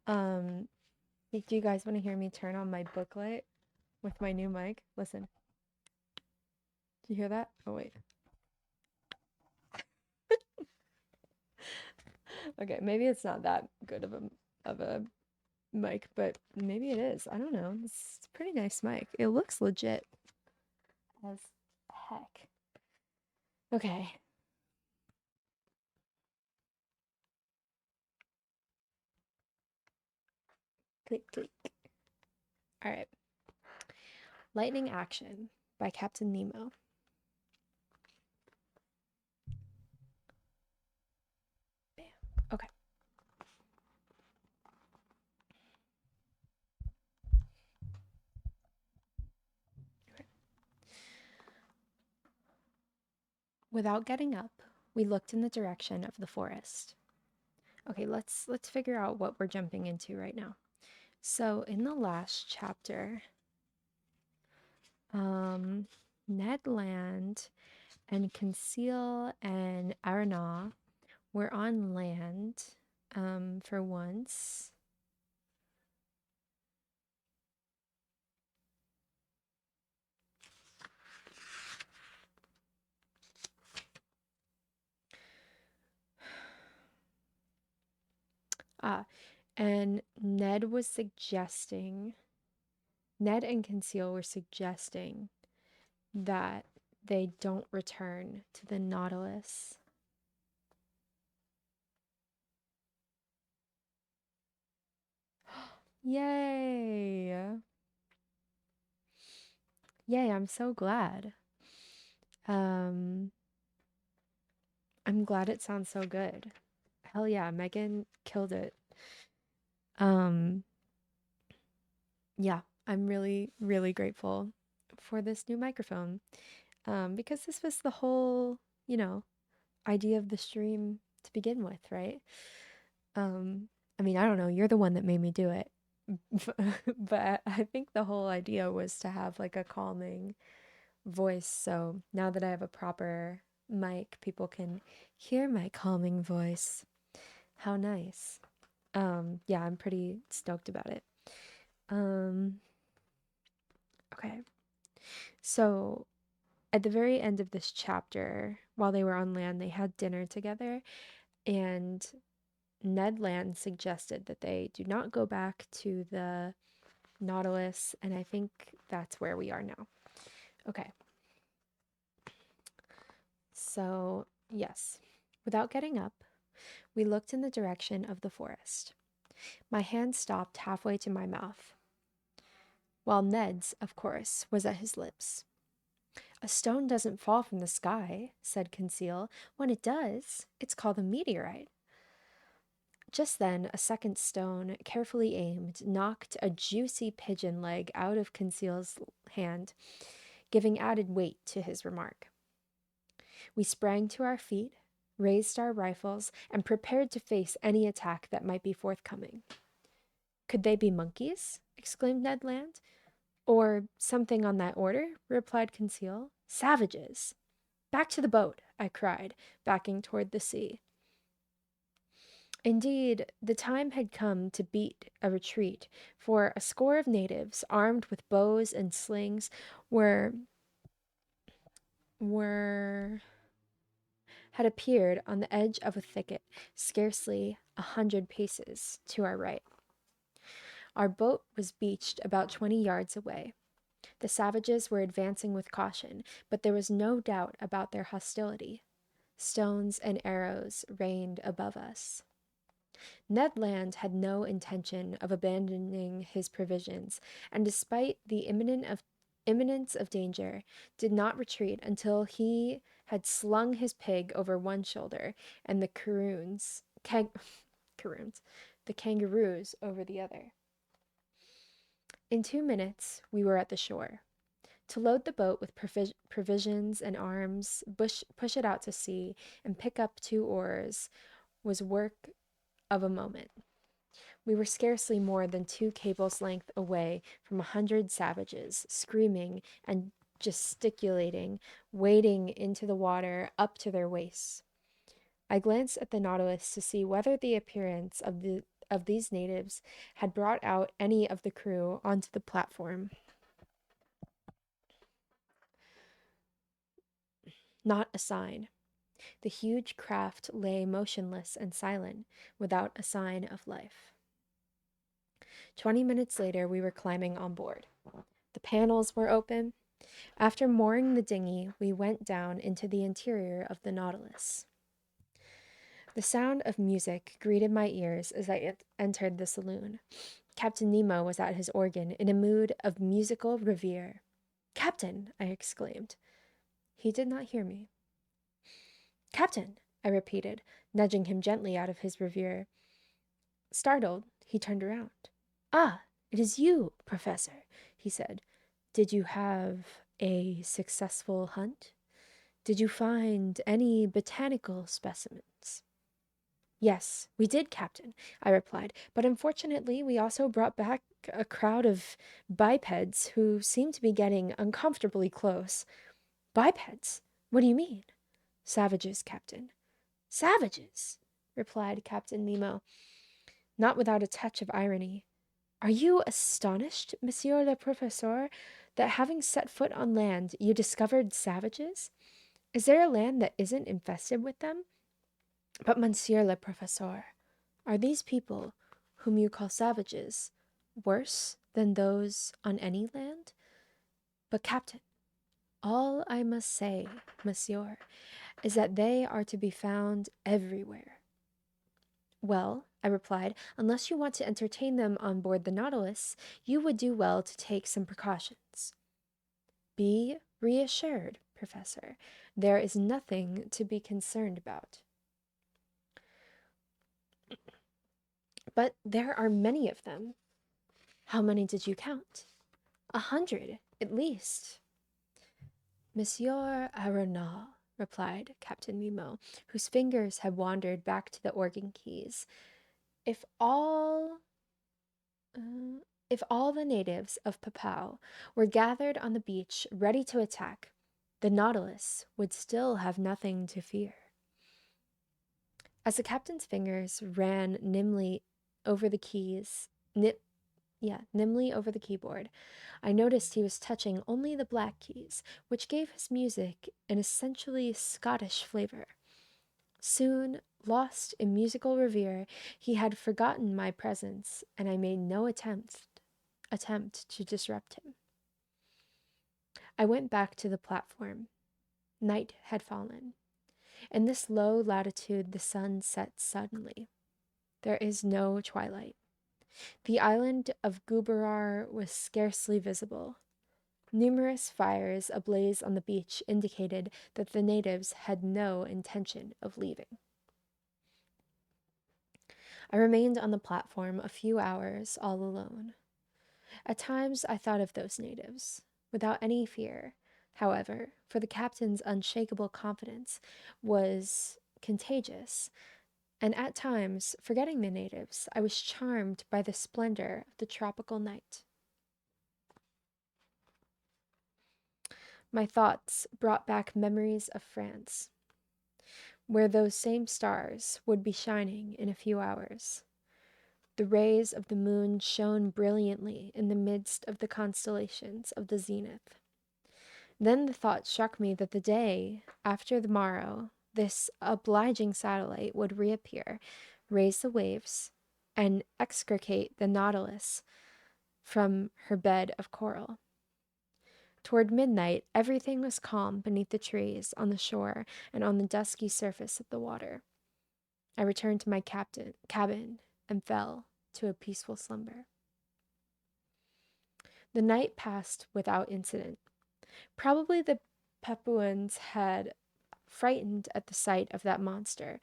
Um, do you guys want to hear me turn on my booklet with my new mic? Listen. Do you hear that? Oh wait. Okay, maybe it's not that good of a mic, but maybe it is. I don't know. It's a pretty nice mic. It looks legit as heck. Okay. Click click. All right. Lightning Action by Captain Nemo. Bam. Okay. Without getting up, we looked in the direction of the forest. Okay, let's figure out what we're jumping into right now. So in the last chapter, um, Ned Land and Conseil and Arnaud were on land, for once. Ah, and Ned and Conseil were suggesting that they don't return to the Nautilus. Yay! Yay, I'm so glad. Um, I'm glad it sounds so good. Hell yeah, Megan killed it. Um, yeah, I'm really, really grateful for this new microphone. Because this was the whole, you know, idea of the stream to begin with, right? Um, I mean, I don't know, you're the one that made me do it. But I think the whole idea was to have like a calming voice. So now that I have a proper mic, people can hear my calming voice. How nice. Yeah, I'm pretty stoked about it. Um, okay. So at the very end of this chapter, while they were on land, they had dinner together, and Ned Land suggested that they do not go back to the Nautilus, and I think that's where we are now. Okay. So, yes, without getting up, we looked in the direction of the forest. My hand stopped halfway to my mouth, while Ned's, of course, was at his lips. A stone doesn't fall from the sky, said Conseil. When it does, it's called a meteorite. Just then, a second stone, carefully aimed, knocked a juicy pigeon leg out of Conseil's hand, giving added weight to his remark. We sprang to our feet, raised our rifles, and prepared to face any attack that might be forthcoming. Could they be monkeys? Exclaimed Ned Land. Or something on that order, replied Conseil. Savages. Back to the boat, I cried, backing toward the sea. Indeed, the time had come to beat a retreat, for a score of natives, armed with bows and slings, were had appeared on the edge of a thicket, scarcely 100 paces to our right. Our boat was beached about 20 yards away. The savages were advancing with caution, but there was no doubt about their hostility. Stones and arrows rained above us. Ned Land had no intention of abandoning his provisions, and despite the imminence of danger, did not retreat until he had slung his pig over one shoulder and the caroons, the kangaroos over the other. In 2 minutes, we were at the shore. To load the boat with provisions and arms, push it out to sea, and pick up 2 oars was work of a moment. We were scarcely more than 2 cables' length away from 100 savages, screaming and gesticulating, wading into the water up to their waists. I glanced at the Nautilus to see whether the appearance of these natives had brought out any of the crew onto the platform. Not a sign. The huge craft lay motionless and silent, without a sign of life. 20 minutes later, we were climbing on board. The panels were open. After mooring the dinghy, we went down into the interior of the Nautilus. The sound of music greeted my ears as I entered the saloon. Captain Nemo was at his organ in a mood of musical reverie. "Captain!" I exclaimed. He did not hear me. "Captain!" I repeated, nudging him gently out of his reverie. Startled, he turned around. "Ah, it is you, Professor," he said. "Did you have a successful hunt? Did you find any botanical specimens?" "Yes, we did, Captain," I replied, "but unfortunately we also brought back a crowd of bipeds who seem to be getting uncomfortably close." "Bipeds? What do you mean?" "Savages, Captain." "Savages?" replied Captain Nemo, not without a touch of irony. "Are you astonished, Monsieur le Professeur, that having set foot on land you discovered savages? Is there a land that isn't infested with them? But, Monsieur le Professeur, are these people, whom you call savages, worse than those on any land?" "But, Captain, all I must say, Monsieur, is that they are to be found everywhere." "Well," I replied, "unless you want to entertain them on board the Nautilus, you would do well to take some precautions." "Be reassured, Professor. There is nothing to be concerned about." "But there are many of them." "How many did you count?" 100, at least." "Monsieur Aronnax," replied Captain Nemo, whose fingers had wandered back to the organ keys, if all the natives of Papau were gathered on the beach ready to attack, the Nautilus would still have nothing to fear." As the captain's fingers ran nimbly over the keyboard, I noticed he was touching only the black keys, which gave his music an essentially Scottish flavor. Soon, lost in musical reverie, he had forgotten my presence, and I made no attempt to disrupt him. I went back to the platform. Night had fallen. In this low latitude, the sun sets suddenly. There is no twilight. The island of Gubarar was scarcely visible. Numerous fires ablaze on the beach indicated that the natives had no intention of leaving. I remained on the platform a few hours all alone. At times I thought of those natives, without any fear, however, for the captain's unshakable confidence was contagious, and at times, forgetting the natives, I was charmed by the splendor of the tropical night. My thoughts brought back memories of France, where those same stars would be shining in a few hours. The rays of the moon shone brilliantly in the midst of the constellations of the zenith. Then the thought struck me that the day after the morrow, this obliging satellite would reappear, raise the waves, and extricate the Nautilus from her bed of coral. Toward midnight, everything was calm beneath the trees, on the shore, and on the dusky surface of the water. I returned to my cabin and fell to a peaceful slumber. The night passed without incident. Probably the Papuans had frightened at the sight of that monster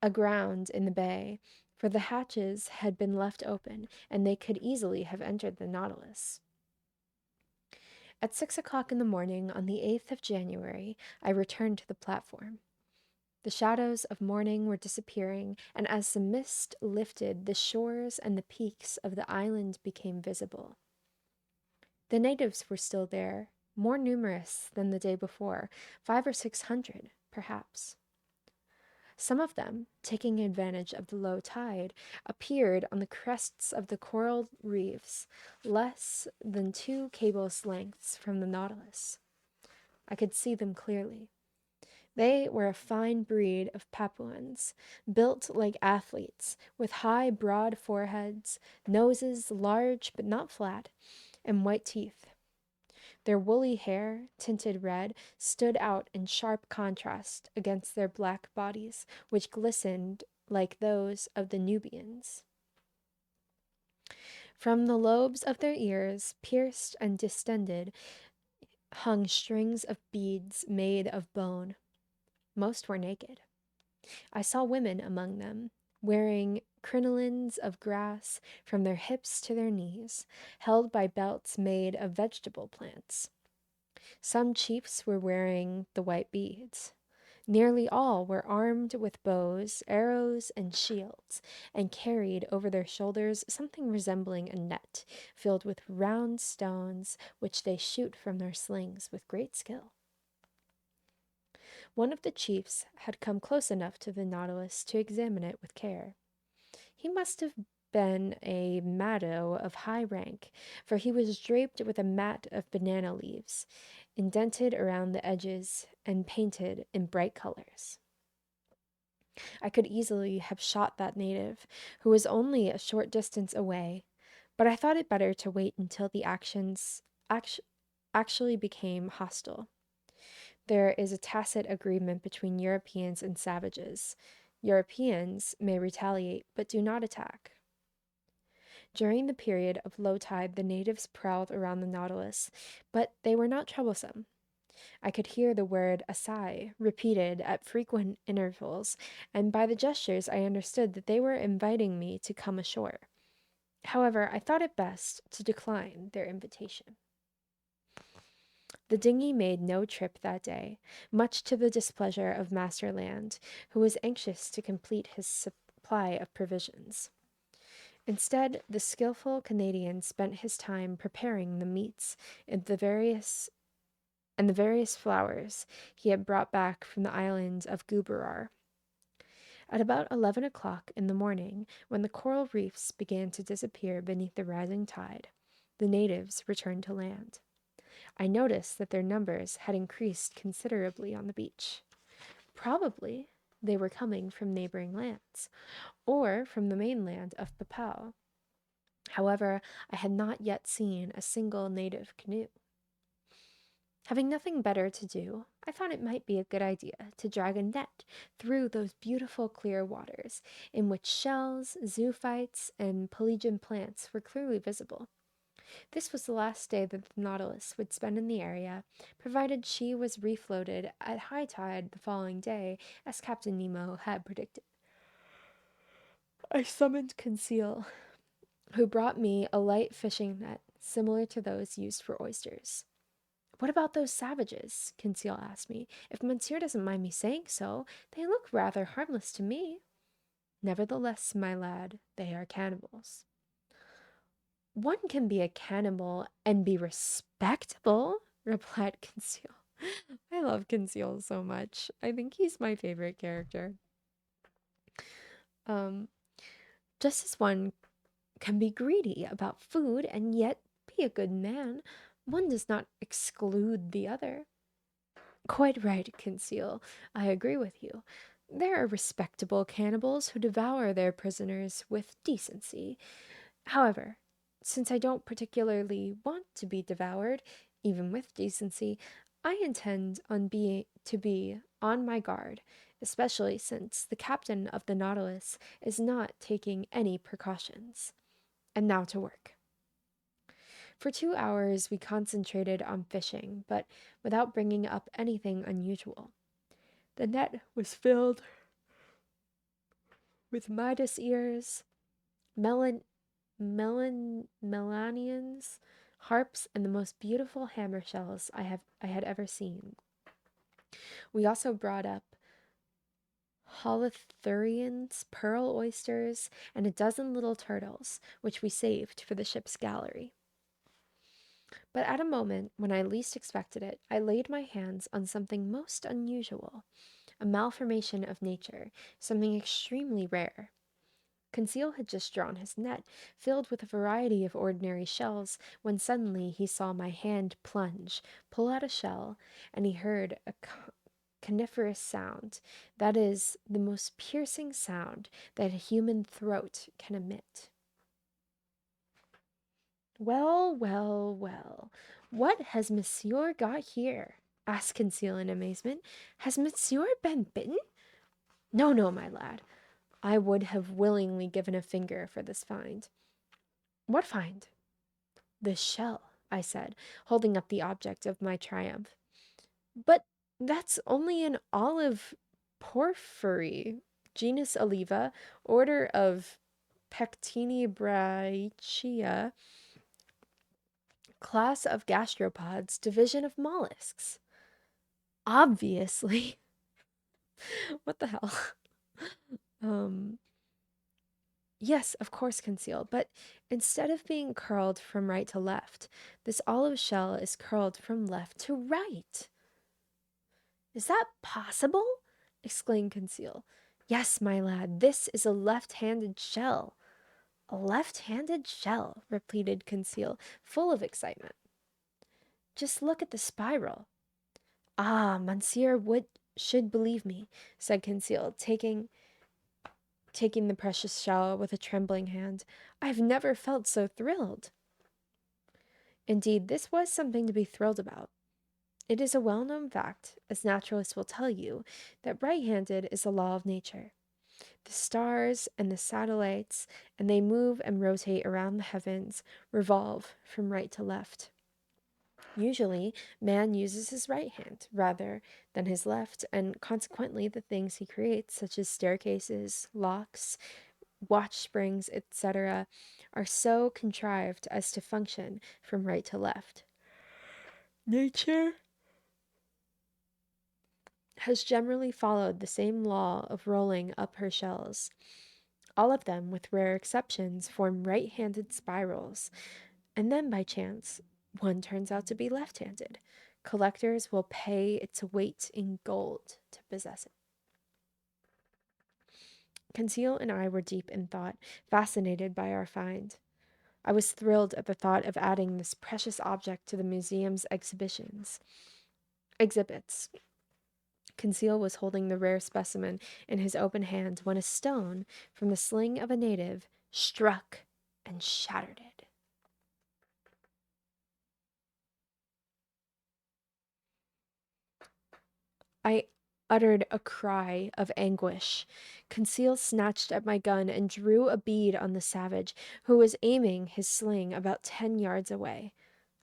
aground in the bay, for the hatches had been left open, and they could easily have entered the Nautilus. At 6 o'clock in the morning on the 8th of January, I returned to the platform. The shadows of morning were disappearing, and as the mist lifted, the shores and the peaks of the island became visible. The natives were still there, more numerous than the day before, 500 or 600, perhaps. Some of them, taking advantage of the low tide, appeared on the crests of the coral reefs, less than 2 cables' lengths from the Nautilus. I could see them clearly. They were a fine breed of Papuans, built like athletes, with high, broad foreheads, noses large but not flat, and white teeth. Their woolly hair, tinted red, stood out in sharp contrast against their black bodies, which glistened like those of the Nubians. From the lobes of their ears, pierced and distended, hung strings of beads made of bone. Most were naked. I saw women among them, wearing crinolines of grass from their hips to their knees, held by belts made of vegetable plants. Some chiefs were wearing the white beads. Nearly all were armed with bows, arrows, and shields, and carried over their shoulders something resembling a net, filled with round stones, which they shoot from their slings with great skill. One of the chiefs had come close enough to the Nautilus to examine it with care. He must have been a Mado of high rank, for he was draped with a mat of banana leaves, indented around the edges and painted in bright colors. I could easily have shot that native, who was only a short distance away, but I thought it better to wait until the actions actually became hostile. There is a tacit agreement between Europeans and savages. Europeans may retaliate, but do not attack. During the period of low tide, the natives prowled around the Nautilus, but they were not troublesome. I could hear the word "asai" repeated at frequent intervals, and by the gestures I understood that they were inviting me to come ashore. However, I thought it best to decline their invitation. The dinghy made no trip that day, much to the displeasure of Master Land, who was anxious to complete his supply of provisions. Instead, the skillful Canadian spent his time preparing the meats and the various flowers he had brought back from the island of Gubarar. At about 11 o'clock in the morning, when the coral reefs began to disappear beneath the rising tide, the natives returned to land. I noticed that their numbers had increased considerably on the beach. Probably they were coming from neighboring lands, or from the mainland of Papua. However, I had not yet seen a single native canoe. Having nothing better to do, I thought it might be a good idea to drag a net through those beautiful clear waters, in which shells, zoophytes, and pelagian plants were clearly visible. This was the last day that the Nautilus would spend in the area, provided she was refloated at high tide the following day, as Captain Nemo had predicted. I summoned Conseil, who brought me a light fishing net similar to those used for oysters. "What about those savages?" Conseil asked me. "If Monsieur doesn't mind me saying so, they look rather harmless to me." "Nevertheless, my lad, they are cannibals." "One can be a cannibal and be respectable," replied Conseil. I love Conseil so much. I think he's my favorite character. Um, just as one can be greedy about food and yet be a good man, one does not exclude the other. "Quite right, Conseil. I agree with you. There are respectable cannibals who devour their prisoners with decency. However, since I don't particularly want to be devoured, even with decency, I intend to be on my guard, especially since the captain of the Nautilus is not taking any precautions. And now to work." For 2 hours we concentrated on fishing, but without bringing up anything unusual. The net was filled with Midas ears, melanians, harps, and the most beautiful hammer shells I had ever seen. We also brought up holothurians, pearl oysters, and a dozen little turtles, which we saved for the ship's gallery. But at a moment when I least expected it, I laid my hands on something most unusual, a malformation of nature, something extremely rare. Conseil had just drawn his net, filled with a variety of ordinary shells, when suddenly he saw my hand plunge, pull out a shell, and he heard a coniferous sound. That is the most piercing sound that a human throat can emit. Well, well, well, what has Monsieur got here? Asked Conseil in amazement. Has Monsieur been bitten? No, no, my lad. I would have willingly given a finger for this find. What find? The shell, I said, holding up the object of my triumph. But that's only an olive porphyry, genus Oliva, order of Pectinibrachia, class of gastropods, division of mollusks. Obviously. What the hell? Um, yes, of course, concealed, but instead of being curled from right to left, this olive shell is curled from left to right. Is that possible? Exclaimed Conseil. Yes, my lad, this is a left-handed shell. A left-handed shell, repeated Conseil, full of excitement. Just look at the spiral. Ah, Monsieur should believe me, said Conseil, taking the precious shell with a trembling hand. I've never felt so thrilled. Indeed, this was something to be thrilled about. It is a well-known fact, as naturalists will tell you, that right-handed is a law of nature. The stars and the satellites, and they move and rotate around the heavens, revolve from right to left. Usually, man uses his right hand rather than his left, and consequently, the things he creates, such as staircases, locks, watch springs, etc., are so contrived as to function from right to left. Nature has generally followed the same law of rolling up her shells. All of them, with rare exceptions, form right-handed spirals, and then by chance, one turns out to be left-handed. Collectors will pay its weight in gold to possess it. Conseil and I were deep in thought, fascinated by our find. I was thrilled at the thought of adding this precious object to the museum's exhibits. Conseil was holding the rare specimen in his open hand when a stone from the sling of a native struck and shattered it. I uttered a cry of anguish. Conseil snatched at my gun and drew a bead on the savage, who was aiming his sling about 10 yards away.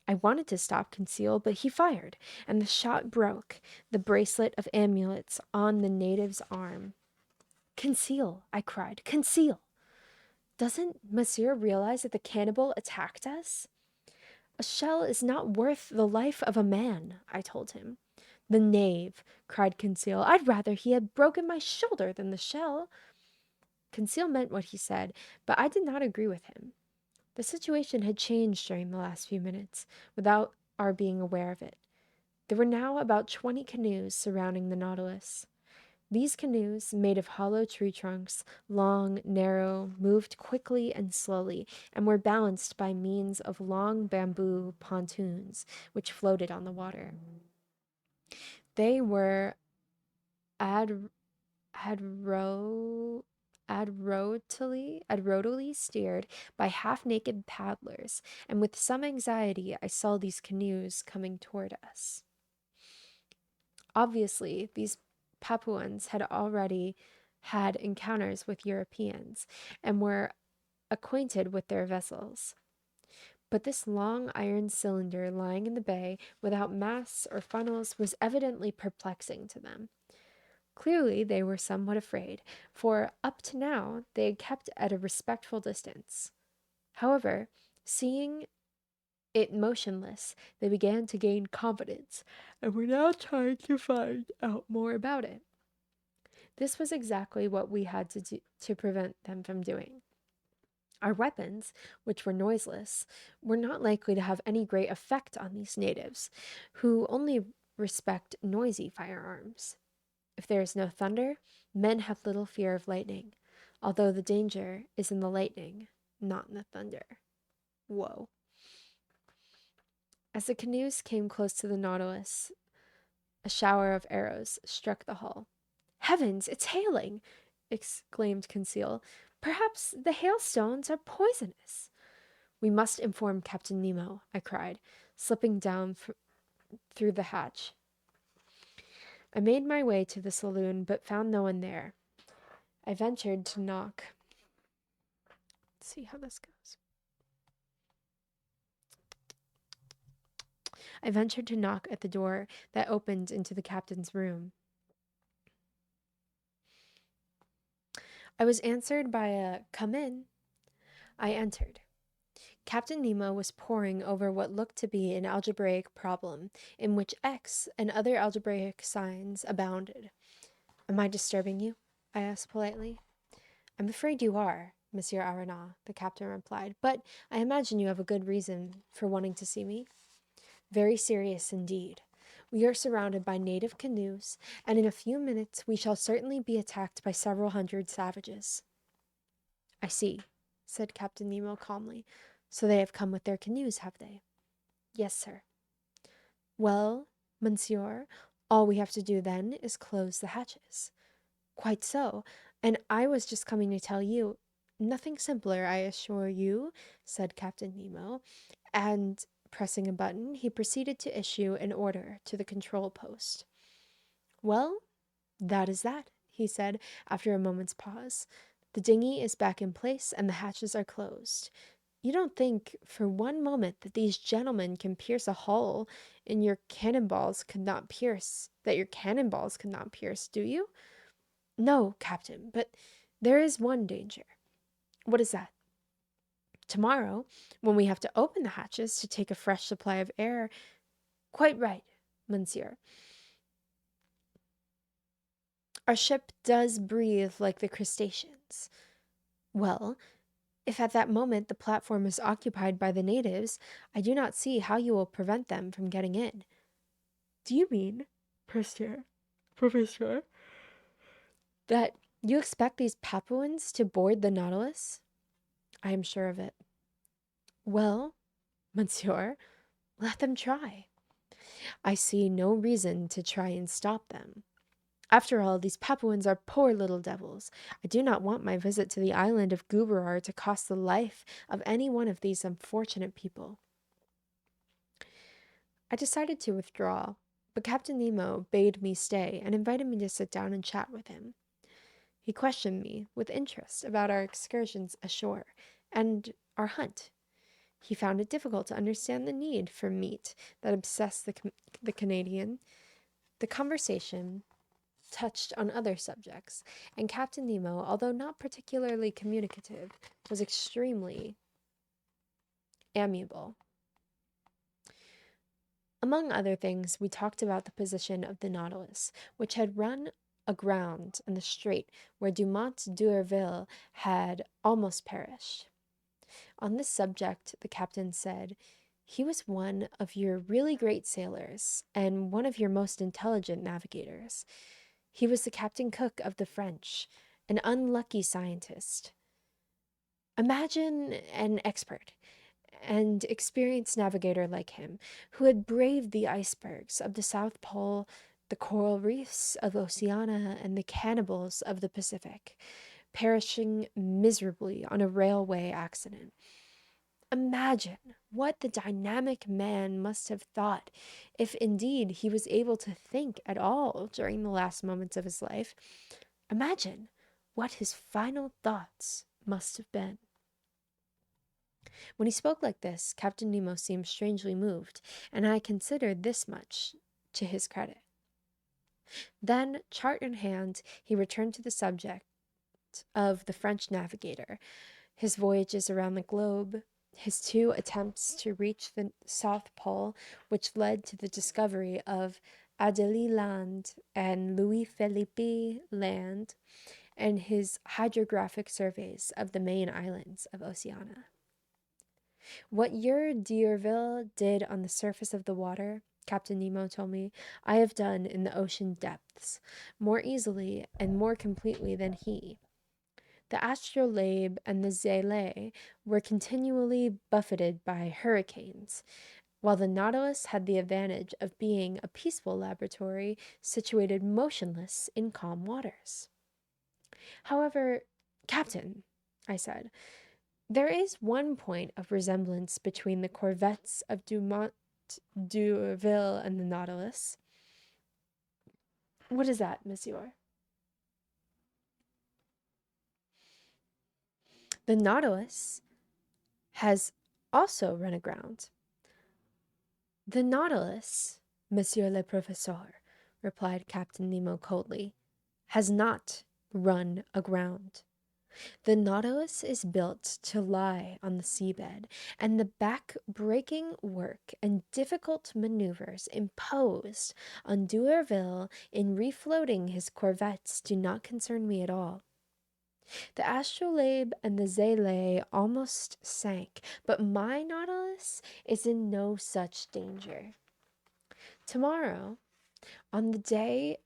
I wanted to stop Conseil, but he fired, and the shot broke the bracelet of amulets on the native's arm. Conseil, I cried. Conseil! Doesn't Monsieur realize that the cannibal attacked us? A shell is not worth the life of a man, I told him. The knave, cried Conseil. I'd rather he had broken my shoulder than the shell. Conseil meant what he said, but I did not agree with him. The situation had changed during the last few minutes, without our being aware of it. There were now about 20 canoes surrounding the Nautilus. These canoes, made of hollow tree trunks, long, narrow, moved quickly and slowly, and were balanced by means of long bamboo pontoons, which floated on the water. They were ad adro adroitly steered by half-naked paddlers, and with some anxiety I saw these canoes coming toward us. Obviously, these Papuans had already had encounters with Europeans and were acquainted with their vessels. But this long iron cylinder lying in the bay without masts or funnels was evidently perplexing to them. Clearly, they were somewhat afraid, for up to now they had kept at a respectful distance. However, seeing it motionless, they began to gain confidence, and were now trying to find out more about it. This was exactly what we had to do to prevent them from doing. Our weapons, which were noiseless, were not likely to have any great effect on these natives, who only respect noisy firearms. If there is no thunder, men have little fear of lightning, although the danger is in the lightning, not in the thunder. Whoa. As the canoes came close to the Nautilus, a shower of arrows struck the hull. Heavens, it's hailing! Exclaimed Conseil. Perhaps the hailstones are poisonous. We must inform Captain Nemo, I cried, slipping down through the hatch. I made my way to the saloon, but found no one there. I ventured to knock. Let's see how this goes. I ventured to knock at the door that opened into the captain's room. I was answered by a "come in." I entered. Captain Nemo was poring over what looked to be an algebraic problem, in which x and other algebraic signs abounded. "Am I disturbing you?" I asked politely. "I'm afraid you are, Monsieur Aronnax," the captain replied, "but I imagine you have a good reason for wanting to see me." "Very serious indeed. We are surrounded by native canoes, and in a few minutes we shall certainly be attacked by several hundred savages." "I see," said Captain Nemo calmly. "So they have come with their canoes, have they?" "Yes, sir." "Well, monsieur, all we have to do then is close the hatches." "Quite so, and I was just coming to tell you—" "Nothing simpler, I assure you," said Captain Nemo, and pressing a button, he proceeded to issue an order to the control post. "Well, that is that," he said after a moment's pause. "The dinghy is back in place and the hatches are closed. You don't think for one moment that these gentlemen can pierce a hull and your cannonballs could not pierce, do you?" "No, Captain, but there is one danger." "What is that?" "Tomorrow, when we have to open the hatches to take a fresh supply of air—" "Quite right, monsieur. Our ship does breathe like the crustaceans. Well, if at that moment the platform is occupied by the natives, I do not see how you will prevent them from getting in." "Do you mean, Professor, that you expect these Papuans to board the Nautilus?" "I am sure of it." "Well, monsieur, let them try. I see no reason to try and stop them. After all, these Papuans are poor little devils. I do not want my visit to the island of Gubraar to cost the life of any one of these unfortunate people." I decided to withdraw, but Captain Nemo bade me stay and invited me to sit down and chat with him. He questioned me with interest about our excursions ashore and our hunt. He found it difficult to understand the need for meat that obsessed the Canadian. The conversation touched on other subjects, and Captain Nemo, although not particularly communicative, was extremely amiable. Among other things, we talked about the position of the Nautilus, which had run aground in the strait where Dumont d'Urville had almost perished. On this subject, the captain said, "He was one of your really great sailors, and one of your most intelligent navigators. He was the Captain Cook of the French, an unlucky scientist. Imagine an expert and experienced navigator like him, who had braved the icebergs of the South Pole, the coral reefs of Oceania, and the cannibals of the Pacific, perishing miserably on a railway accident. Imagine what the dynamic man must have thought, if indeed he was able to think at all during the last moments of his life. Imagine what his final thoughts must have been." When he spoke like this, Captain Nemo seemed strangely moved, and I considered this much to his credit. Then, chart in hand, he returned to the subject of the French navigator, his voyages around the globe, his 2 attempts to reach the South Pole, which led to the discovery of Adelie Land and Louis Philippe Land and his hydrographic surveys of the main islands of Oceania. What your d'Urville did on the surface of the water, Captain Nemo told me, I have done in the ocean depths, more easily and more completely than he. The Astrolabe and the Zélé were continually buffeted by hurricanes, while the Nautilus had the advantage of being a peaceful laboratory situated motionless in calm waters. However, Captain, I said, there is one point of resemblance between the corvettes of Dumont d'Urville and the Nautilus. What is that, monsieur? The Nautilus has also run aground. The Nautilus, Monsieur le Professeur, replied Captain Nemo coldly, has not run aground. The Nautilus is built to lie on the seabed, and the back-breaking work and difficult maneuvers imposed on D'Urville in refloating his corvettes do not concern me at all. The Astrolabe and the Zélé almost sank, but my Nautilus is in no such danger. Tomorrow, on the day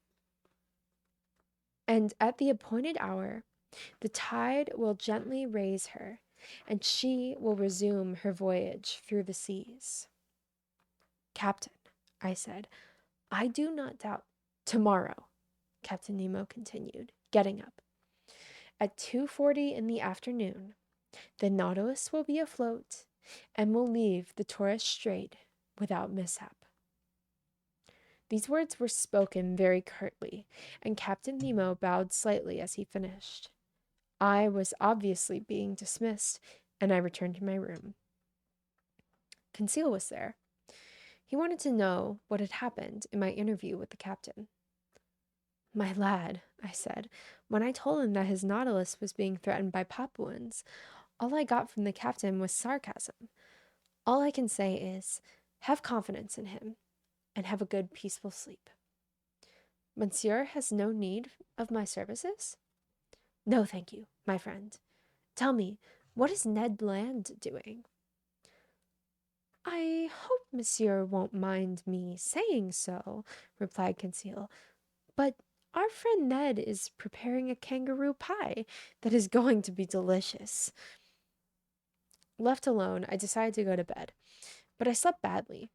and at the appointed hour, the tide will gently raise her, and she will resume her voyage through the seas. Captain, I said, I do not doubt. Tomorrow, Captain Nemo continued, getting up. At 2:40 in the afternoon, the Nautilus will be afloat and will leave the Torres Strait without mishap. These words were spoken very curtly, and Captain Nemo bowed slightly as he finished. I was obviously being dismissed, and I returned to my room. Conseil was there. He wanted to know what had happened in my interview with the captain. My lad, I said, when I told him that his Nautilus was being threatened by Papuans, all I got from the captain was sarcasm. All I can say is, have confidence in him, and have a good, peaceful sleep. Monsieur has no need of my services? No, thank you, my friend. Tell me, what is Ned Land doing? I hope Monsieur won't mind me saying so, replied Conseil, but our friend Ned is preparing a kangaroo pie that is going to be delicious. Left alone, I decided to go to bed, but I slept badly.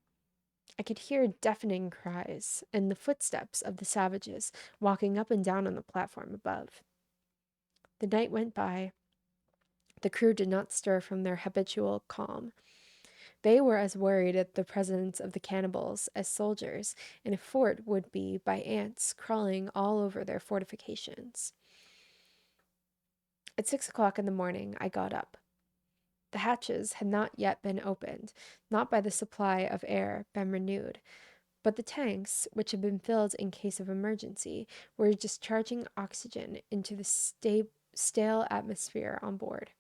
I could hear deafening cries and the footsteps of the savages walking up and down on the platform above. The night went by. The crew did not stir from their habitual calm. They were as worried at the presence of the cannibals as soldiers in a fort would be by ants crawling all over their fortifications. At 6 o'clock in the morning, I got up. The hatches had not yet been opened, not by the supply of air been renewed, but the tanks, which had been filled in case of emergency, were discharging oxygen into the stale atmosphere on board.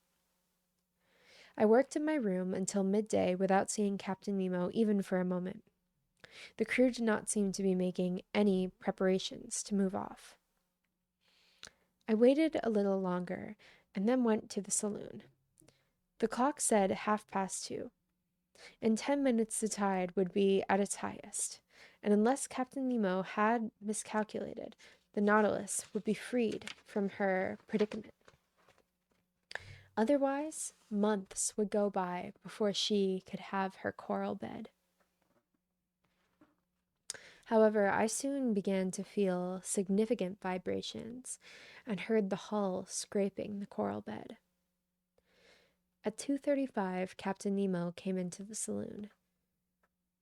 I worked in my room until midday without seeing Captain Nemo even for a moment. The crew did not seem to be making any preparations to move off. I waited a little longer and then went to the saloon. The clock said 2:30. In 10 minutes the tide would be at its highest, and unless Captain Nemo had miscalculated, the Nautilus would be freed from her predicament. Otherwise, months would go by before she could have her coral bed. However, I soon began to feel significant vibrations and heard the hull scraping the coral bed. At 2:35, Captain Nemo came into the saloon.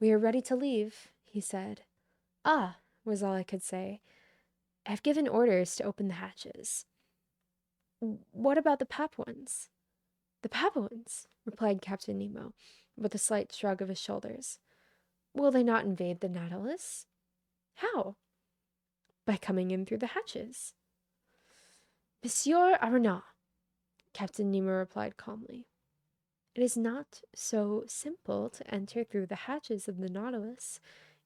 "We are ready to leave," he said. "Ah," was all I could say. "I have given orders to open the hatches." "What about the Papuans?" "The Papuans," replied Captain Nemo, with a slight shrug of his shoulders. "Will they not invade the Nautilus?" "How?" "By coming in through the hatches." "Monsieur Aronnax," Captain Nemo replied calmly, "it is not so simple to enter through the hatches of the Nautilus,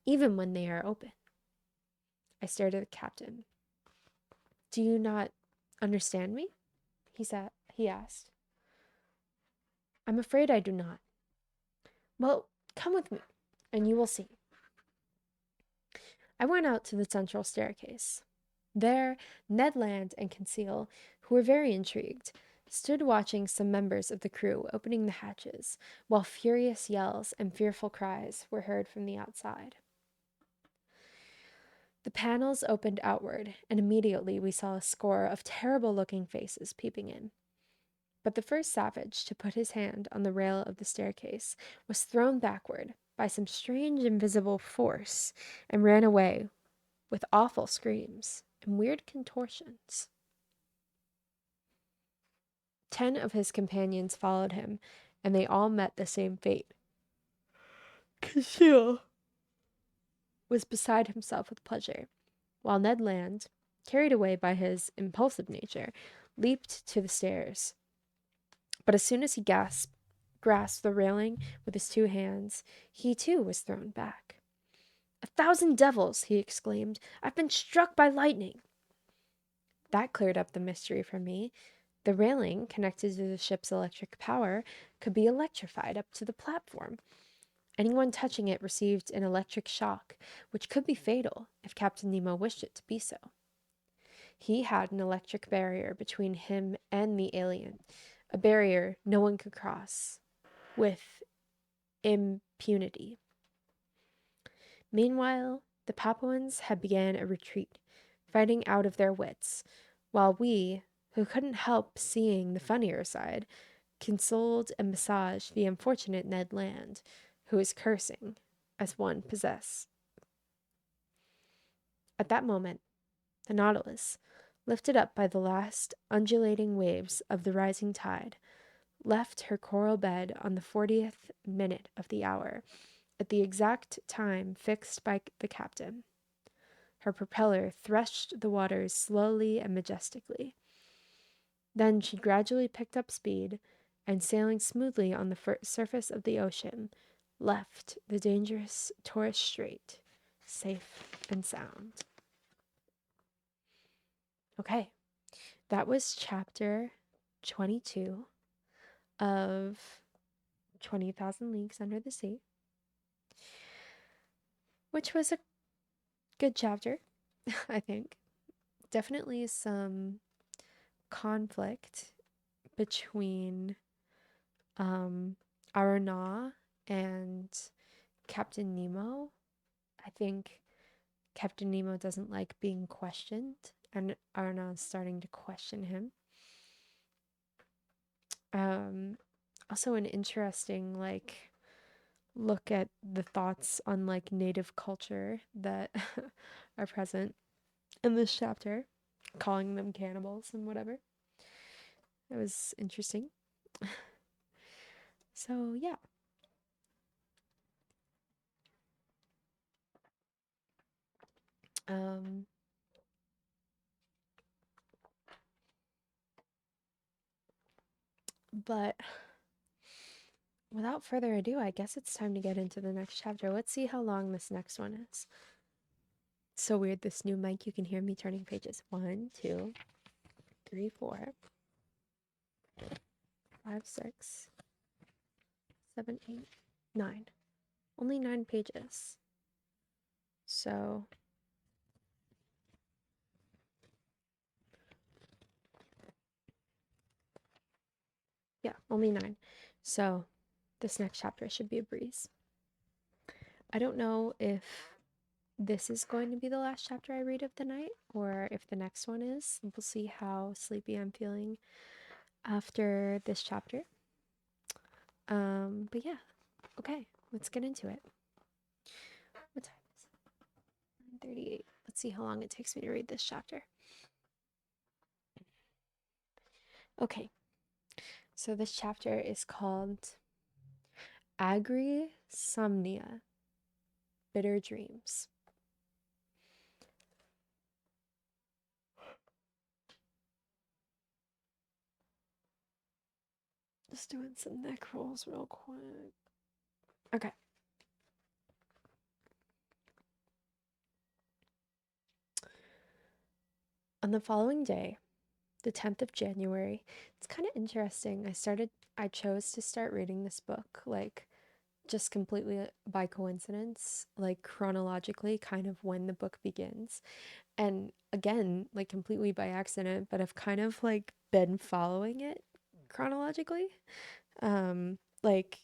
even when they are open. I stared at the captain. Do you not understand me? He asked. I'm afraid I do not. Well, come with me, and you will see. I went out to the central staircase. There, Ned Land and Conseil, who were very intrigued, stood watching some members of the crew opening the hatches, while furious yells and fearful cries were heard from the outside. The panels opened outward, and immediately we saw a score of terrible-looking faces peeping in. But the first savage to put his hand on the rail of the staircase was thrown backward by some strange invisible force and ran away with awful screams and weird contortions. 10 of his companions followed him, and they all met the same fate. Conseil was beside himself with pleasure, while Ned Land, carried away by his impulsive nature, leaped to the stairs. But as soon as he grasped the railing with his 2 hands, he too was thrown back. "1,000 devils!" he exclaimed. "I've been struck by lightning!" That cleared up the mystery for me. The railing, connected to the ship's electric power, could be electrified up to the platform. Anyone touching it received an electric shock, which could be fatal if Captain Nemo wished it to be so. He had an electric barrier between him and the alien, a barrier no one could cross with impunity. Meanwhile, the Papuans had begun a retreat, fighting out of their wits, while we, who couldn't help seeing the funnier side, consoled and massaged the unfortunate Ned Land, who was cursing as one possessed. At that moment, the Nautilus, lifted up by the last undulating waves of the rising tide, left her coral bed on the 40th minute of the hour, at the exact time fixed by the captain. Her propeller threshed the waters slowly and majestically. Then she gradually picked up speed, and sailing smoothly on the surface of the ocean, left the dangerous Torres Strait safe and sound. Okay, that was chapter 22 of 20,000 Leagues Under the Sea, which was a good chapter, I think. Definitely some conflict between Arana and Captain Nemo. I think Captain Nemo doesn't like being questioned, and Arana is starting to question him. Also an interesting, look at the thoughts on, native culture that are present in this chapter, calling them cannibals and whatever. It was interesting. So, yeah. But without further ado, I guess it's time to get into the next chapter. Let's see how long this next one is. So weird, this new mic, you can hear me turning pages. 1, 2, 3, 4, 5, 6, 7, 8, 9. Only 9 pages. So yeah, only 9. So this next chapter should be a breeze. I don't know if this is going to be the last chapter I read of the night, or if the next one is. We'll see how sleepy I'm feeling after this chapter. But yeah, okay, let's get into it. What time is it? 9:38. Let's see how long it takes me to read this chapter. Okay, so this chapter is called Agri-Somnia, Bitter Dreams. Just doing some neck rolls real quick. Okay. On the following day, the 10th of January, it's kind of interesting. I chose to start reading this book like just completely by coincidence, like chronologically, kind of when the book begins. And again, like completely by accident, but I've kind of like been following it chronologically. Like,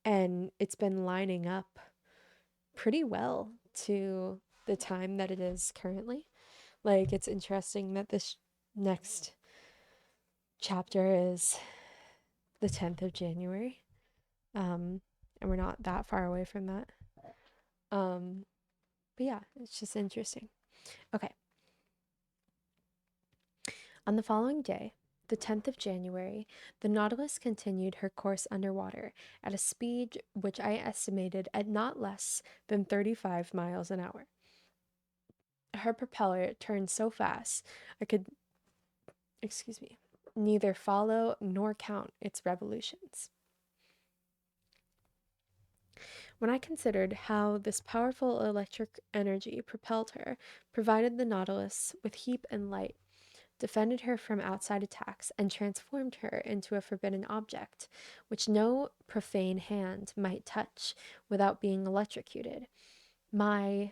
and it's been lining up pretty well to the time that it is currently. Like, it's interesting that this next chapter is the 10th of January. And we're not that far away from that. Um, but yeah, it's just interesting. Okay. On the following day, the 10th of January, the Nautilus continued her course underwater at a speed which I estimated at not less than 35 miles an hour. Her propeller turned so fast I could, excuse me, neither follow nor count its revolutions. When I considered how this powerful electric energy propelled her, provided the Nautilus with heat and light, defended her from outside attacks, and transformed her into a forbidden object, which no profane hand might touch without being electrocuted, my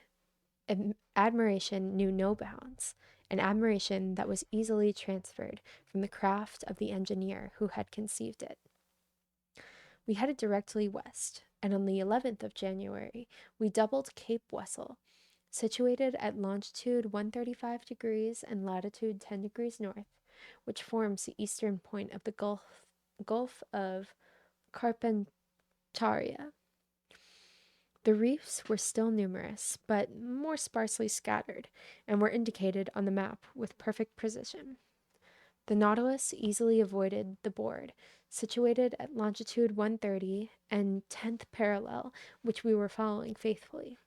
admiration knew no bounds, an admiration that was easily transferred from the craft of the engineer who had conceived it. We headed directly west, and on the 11th of January we doubled Cape Wessel, situated at longitude 135 degrees and latitude 10 degrees north, which forms the eastern point of the Gulf of Carpentaria. The reefs were still numerous, but more sparsely scattered, and were indicated on the map with perfect precision. The Nautilus easily avoided the board, situated at longitude 130 and 10th parallel, which we were following faithfully.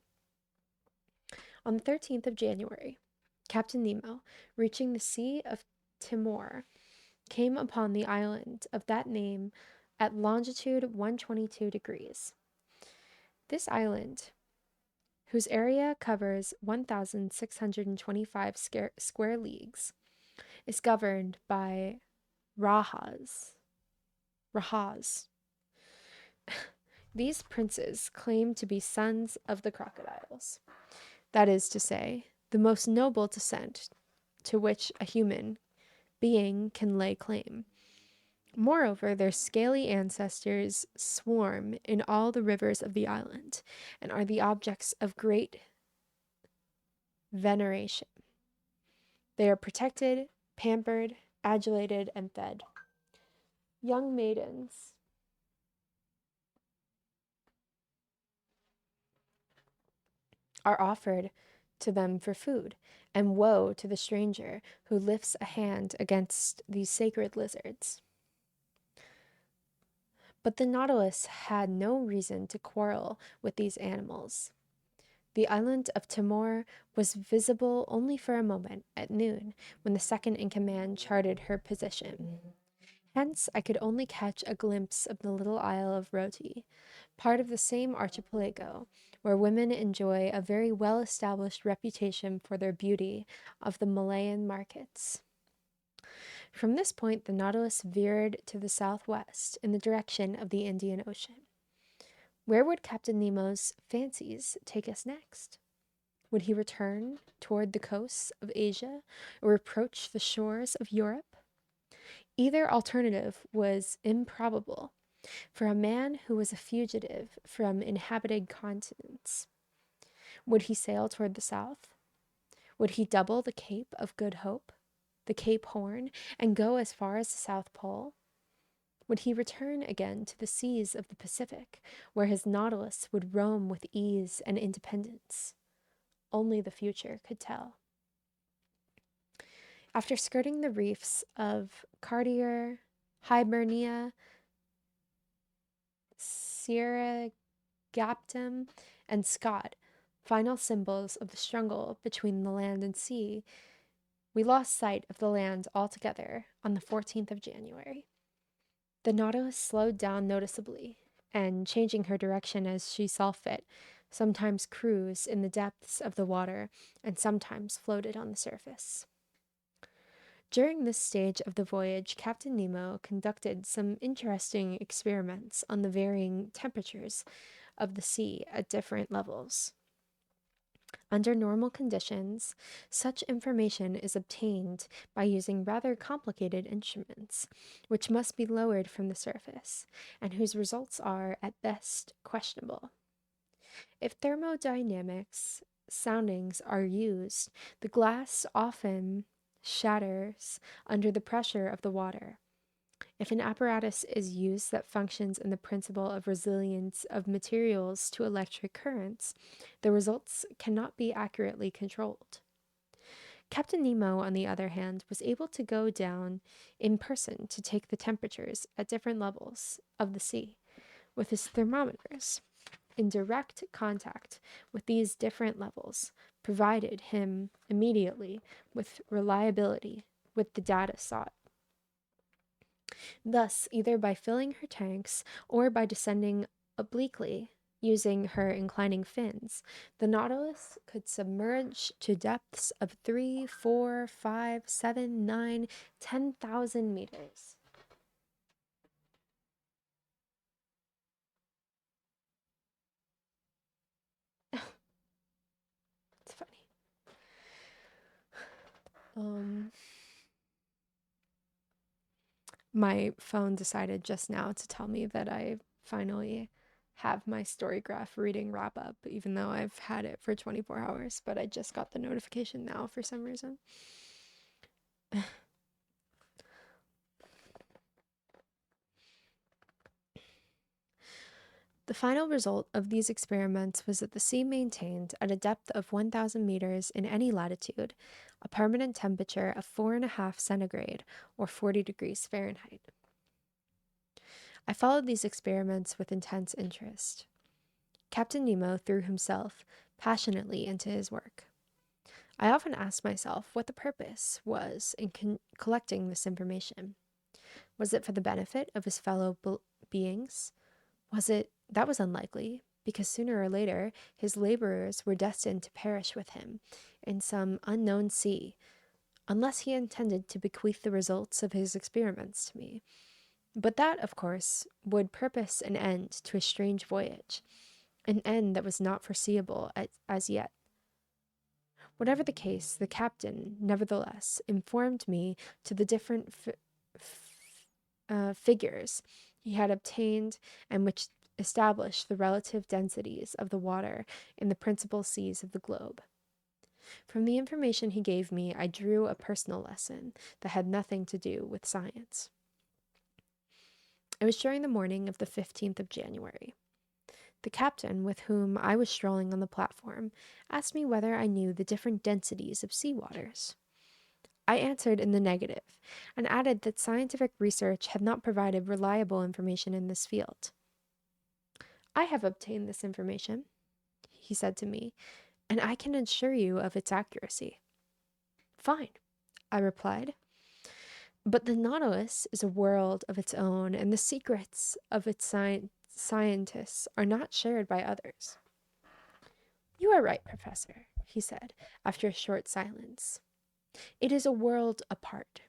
On the 13th of January, Captain Nemo, reaching the Sea of Timor, came upon the island of that name at longitude 122 degrees. This island, whose area covers 1,625 square leagues, is governed by Rahas. These princes claim to be sons of the crocodiles. That is to say, the most noble descent to which a human being can lay claim. Moreover, their scaly ancestors swarm in all the rivers of the island, and are the objects of great veneration. They are protected, pampered, adulated, and fed. Young maidens are offered to them for food, and woe to the stranger who lifts a hand against these sacred lizards. But the Nautilus had no reason to quarrel with these animals. The island of Timor was visible only for a moment at noon, when the second in command charted her position. Hence I could only catch a glimpse of the little isle of Roti, part of the same archipelago, where women enjoy a very well-established reputation for their beauty of the Malayan markets. From this point the Nautilus veered to the southwest in the direction of the Indian Ocean. Where would Captain Nemo's fancies take us next? Would he return toward the coasts of Asia or approach the shores of Europe? Either alternative was improbable for a man who was a fugitive from inhabited continents. Would he sail toward the south? Would he double the Cape of Good Hope, the Cape Horn, and go as far as the South Pole? Would he return again to the seas of the Pacific, where his Nautilus would roam with ease and independence? Only the future could tell. After skirting the reefs of Cartier, Hibernia, Sierra Gaptum, and Scott, final symbols of the struggle between the land and sea, we lost sight of the land altogether on the 14th of January. The Nautilus slowed down noticeably, and, changing her direction as she saw fit, sometimes cruised in the depths of the water and sometimes floated on the surface. During this stage of the voyage, Captain Nemo conducted some interesting experiments on the varying temperatures of the sea at different levels. Under normal conditions, such information is obtained by using rather complicated instruments, which must be lowered from the surface, and whose results are, at best, questionable. If thermodynamics soundings are used, the glass often shatters under the pressure of the water. If an apparatus is used that functions in the principle of resilience of materials to electric currents, the results cannot be accurately controlled. Captain Nemo, on the other hand, was able to go down in person to take the temperatures at different levels of the sea with his thermometers. In direct contact with these different levels provided him immediately with reliability with the data sought. Thus, either by filling her tanks or by descending obliquely using her inclining fins, the Nautilus could submerge to depths of 3, 4, 5, 7, 9, 10,000 meters. It's funny. Um, my phone decided just now to tell me that I finally have my Storygraph reading wrap up, even though I've had it for 24 hours, but I just got the notification now for some reason. The final result of these experiments was that the sea maintained, at a depth of 1,000 meters in any latitude, a permanent temperature of 4.5 centigrade, or 40 degrees Fahrenheit. I followed these experiments with intense interest. Captain Nemo threw himself passionately into his work. I often asked myself what the purpose was in collecting this information. Was it for the benefit of his fellow beings? That was unlikely, because sooner or later his laborers were destined to perish with him in some unknown sea, unless he intended to bequeath the results of his experiments to me. But that, of course, would purpose an end to a strange voyage, an end that was not foreseeable as yet. Whatever the case, the captain, nevertheless, informed me to the different figures he had obtained and which established the relative densities of the water in the principal seas of the globe. From the information he gave me, I drew a personal lesson that had nothing to do with science. It was during the morning of the 15th of January. The captain, with whom I was strolling on the platform, asked me whether I knew the different densities of sea waters. I answered in the negative, and added that scientific research had not provided reliable information in this field. I have obtained this information, he said to me, and I can assure you of its accuracy. Fine, I replied. But the Nautilus is a world of its own, and the secrets of its scientists are not shared by others. You are right, Professor, he said, after a short silence. It is a world apart.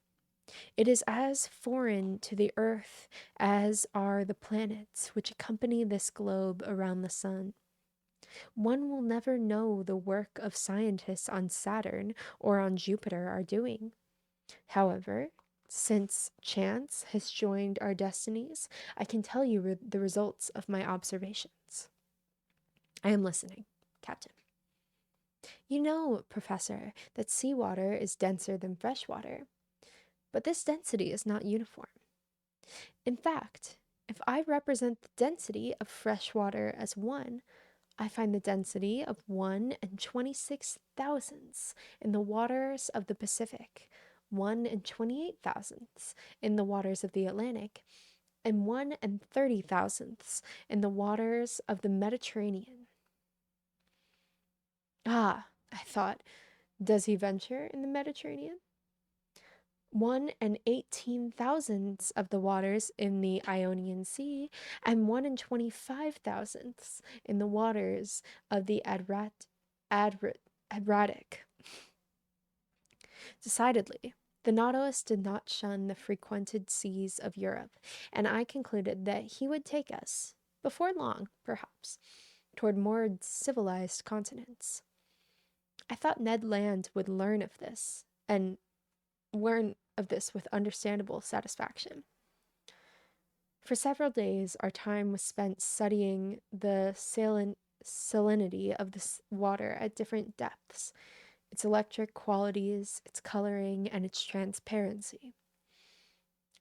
It is as foreign to the earth as are the planets which accompany this globe around the sun. One will never know the work of scientists on Saturn or on Jupiter are doing. However, since chance has joined our destinies, I can tell you the results of my observations. I am listening, Captain. You know, Professor, that seawater is denser than fresh water, but this density is not uniform. In fact, if I represent the density of fresh water as 1, I find the density of 1 and 26 thousandths in the waters of the Pacific, 1 and 28 thousandths in the waters of the Atlantic, and 1 and 30 thousandths in the waters of the Mediterranean. Ah, I thought, does he venture in the Mediterranean? 1 and 18 thousandths of the waters in the Ionian Sea, and 1 and 25 thousandths in the waters of the Adriatic. Decidedly, The Nautilus did not shun the frequented seas of Europe, and I concluded that he would take us, before long, perhaps, toward more civilized continents. I thought Ned Land would learn of this with understandable satisfaction. For several days, our time was spent studying the salinity of the water at different depths, its electric qualities, its coloring, and its transparency.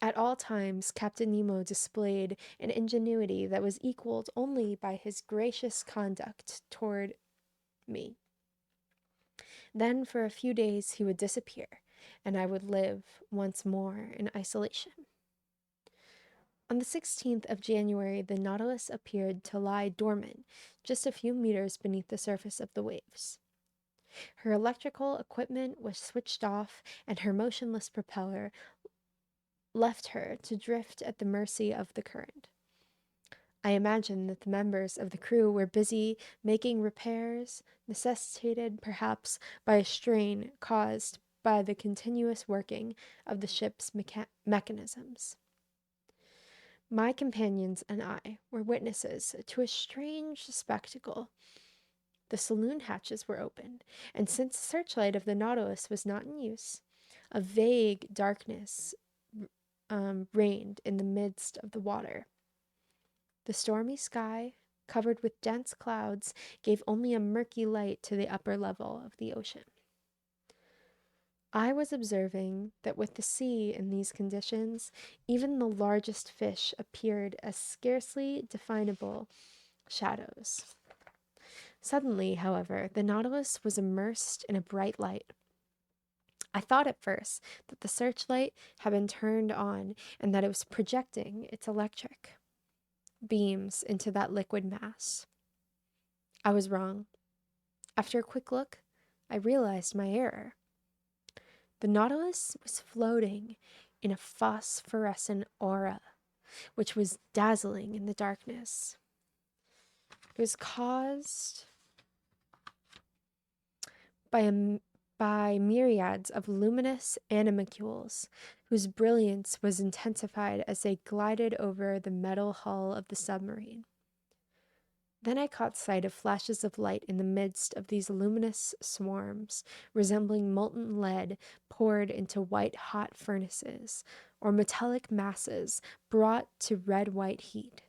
At all times, Captain Nemo displayed an ingenuity that was equaled only by his gracious conduct toward me. Then, for a few days, he would disappear, and I would live once more in isolation. On the 16th of January, the Nautilus appeared to lie dormant just a few meters beneath the surface of the waves. Her electrical equipment was switched off, and her motionless propeller left her to drift at the mercy of the current. I imagine that the members of the crew were busy making repairs, necessitated perhaps by a strain caused by the continuous working of the ship's mechanisms. My companions and I were witnesses to a strange spectacle. The saloon hatches were opened, and since the searchlight of the Nautilus was not in use, a vague darkness reigned in the midst of the water. The stormy sky, covered with dense clouds, gave only a murky light to the upper level of the ocean. I was observing that with the sea in these conditions, even the largest fish appeared as scarcely definable shadows. Suddenly, however, the Nautilus was immersed in a bright light. I thought at first that the searchlight had been turned on and that it was projecting its electric beams into that liquid mass. I was wrong. After a quick look, I realized my error. The Nautilus was floating in a phosphorescent aura, which was dazzling in the darkness. It was caused by myriads of luminous animalcules, whose brilliance was intensified as they glided over the metal hull of the submarine. Then I caught sight of flashes of light in the midst of these luminous swarms, resembling molten lead poured into white-hot furnaces, or metallic masses brought to red-white heat.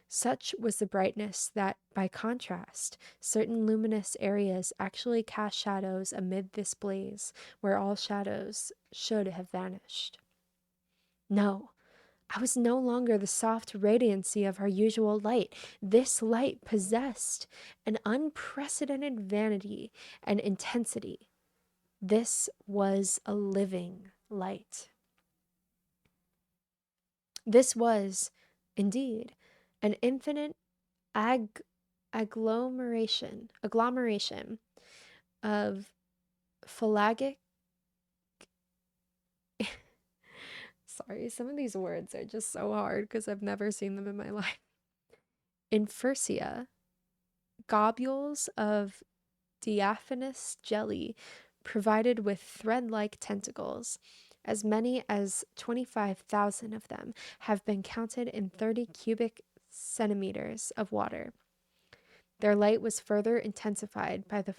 Such was the brightness that, by contrast, certain luminous areas actually cast shadows amid this blaze, where all shadows should have vanished. No, I was no longer the soft radiancy of our usual light. This light possessed an unprecedented vanity and intensity. This was a living light. This was, indeed, an infinite agglomeration of pelagic. Sorry, some of these words are just so hard because I've never seen them in my life. Infursia, globules of diaphanous jelly provided with thread-like tentacles. As many as 25,000 of them have been counted in 30 cubic centimeters of water. Their light was further intensified by the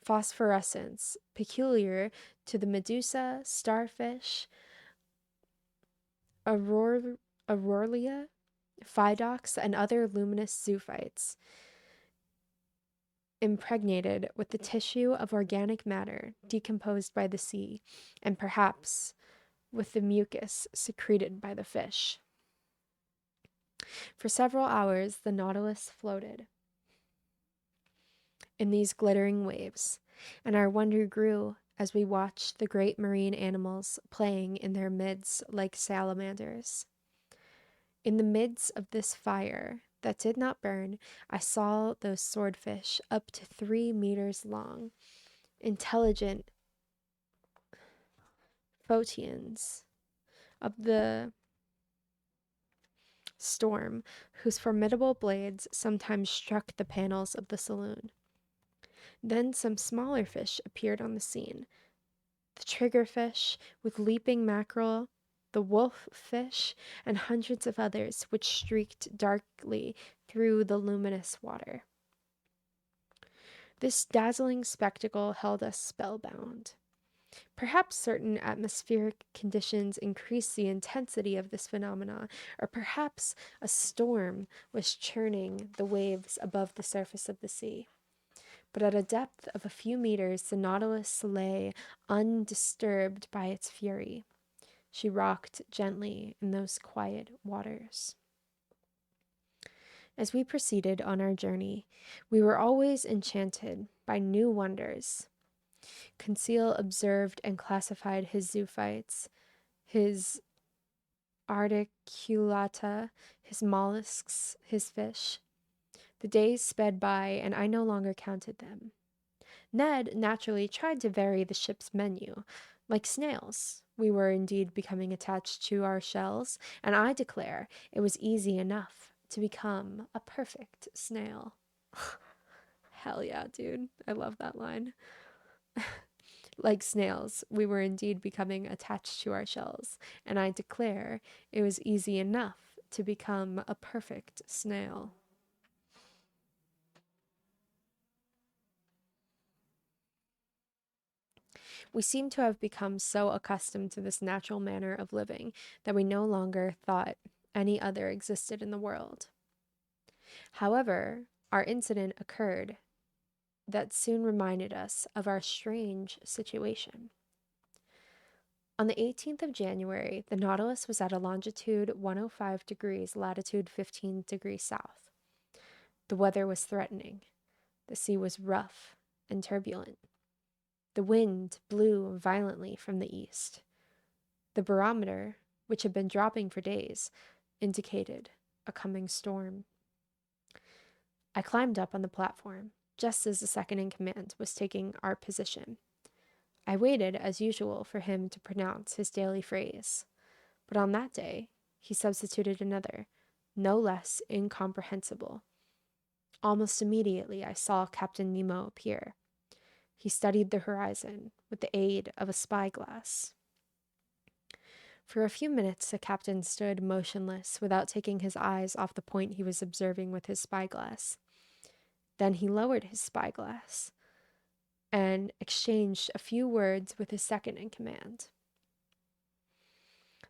phosphorescence peculiar to the medusa, starfish, aurelia, phydox, and other luminous zoophytes, impregnated with the tissue of organic matter decomposed by the sea, and perhaps with the mucus secreted by the fish. For several hours, the Nautilus floated in these glittering waves, and our wonder grew as we watched the great marine animals playing in their midst like salamanders. In the midst of this fire that did not burn, I saw those swordfish up to 3 meters long, intelligent photians of the storm, whose formidable blades sometimes struck the panels of the saloon. Then some smaller fish appeared on the scene. The triggerfish with leaping mackerel, the wolf fish, and hundreds of others which streaked darkly through the luminous water. This dazzling spectacle held us spellbound. Perhaps certain atmospheric conditions increased the intensity of this phenomena, or perhaps a storm was churning the waves above the surface of the sea. But at a depth of a few meters, the Nautilus lay undisturbed by its fury. She rocked gently in those quiet waters. As we proceeded on our journey, we were always enchanted by new wonders. Conseil observed and classified his zoophytes, his articulata, his mollusks, his fish. The days sped by, and I no longer counted them. Ned naturally tried to vary the ship's menu. Like snails, we were indeed becoming attached to our shells, and I declare it was easy enough to become a perfect snail. Hell yeah, dude. I love that line. Like snails, we were indeed becoming attached to our shells, and I declare it was easy enough to become a perfect snail. We seem to have become so accustomed to this natural manner of living that we no longer thought any other existed in the world. However, our incident occurred that soon reminded us of our strange situation. On the 18th of January, the Nautilus was at a longitude 105 degrees, latitude 15 degrees south. The weather was threatening. The sea was rough and turbulent. The wind blew violently from the east. The barometer, which had been dropping for days, indicated a coming storm. I climbed up on the platform, just as the second in command was taking our position. I waited, as usual, for him to pronounce his daily phrase. But on that day, he substituted another, no less incomprehensible. Almost immediately, I saw Captain Nemo appear. He studied the horizon with the aid of a spyglass. For a few minutes, the captain stood motionless without taking his eyes off the point he was observing with his spyglass. Then he lowered his spyglass and exchanged a few words with his second in command.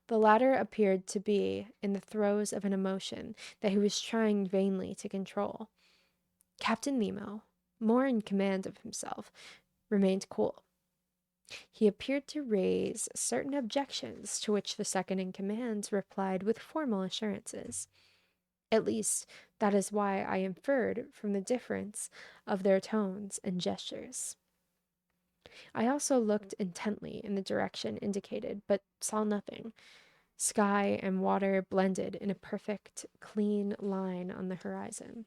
The latter appeared to be in the throes of an emotion that he was trying vainly to control. Captain Nemo, more in command of himself, remained cool. He appeared to raise certain objections to which the second in command replied with formal assurances. At least, that is why I inferred from the difference of their tones and gestures. I also looked intently in the direction indicated, but saw nothing. Sky and water blended in a perfect, clean line on the horizon.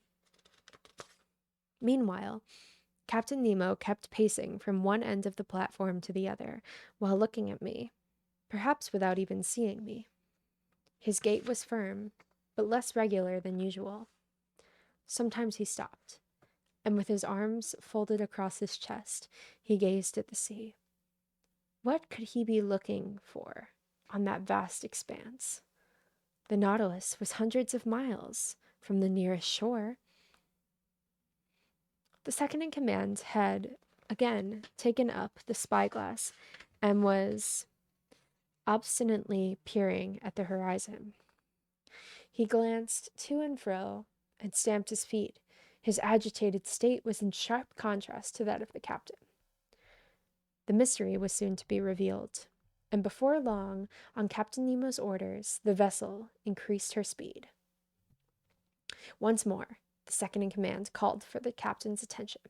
Meanwhile, Captain Nemo kept pacing from one end of the platform to the other, while looking at me, perhaps without even seeing me. His gait was firm, but less regular than usual. Sometimes he stopped, and with his arms folded across his chest, he gazed at the sea. What could he be looking for on that vast expanse? The Nautilus was hundreds of miles from the nearest shore. The second in command had again taken up the spyglass and was obstinately peering at the horizon. He glanced to and fro and stamped his feet. His agitated state was in sharp contrast to that of the captain. The mystery was soon to be revealed, and before long, on Captain Nemo's orders, the vessel increased her speed. Once more, the second in command called for the captain's attention.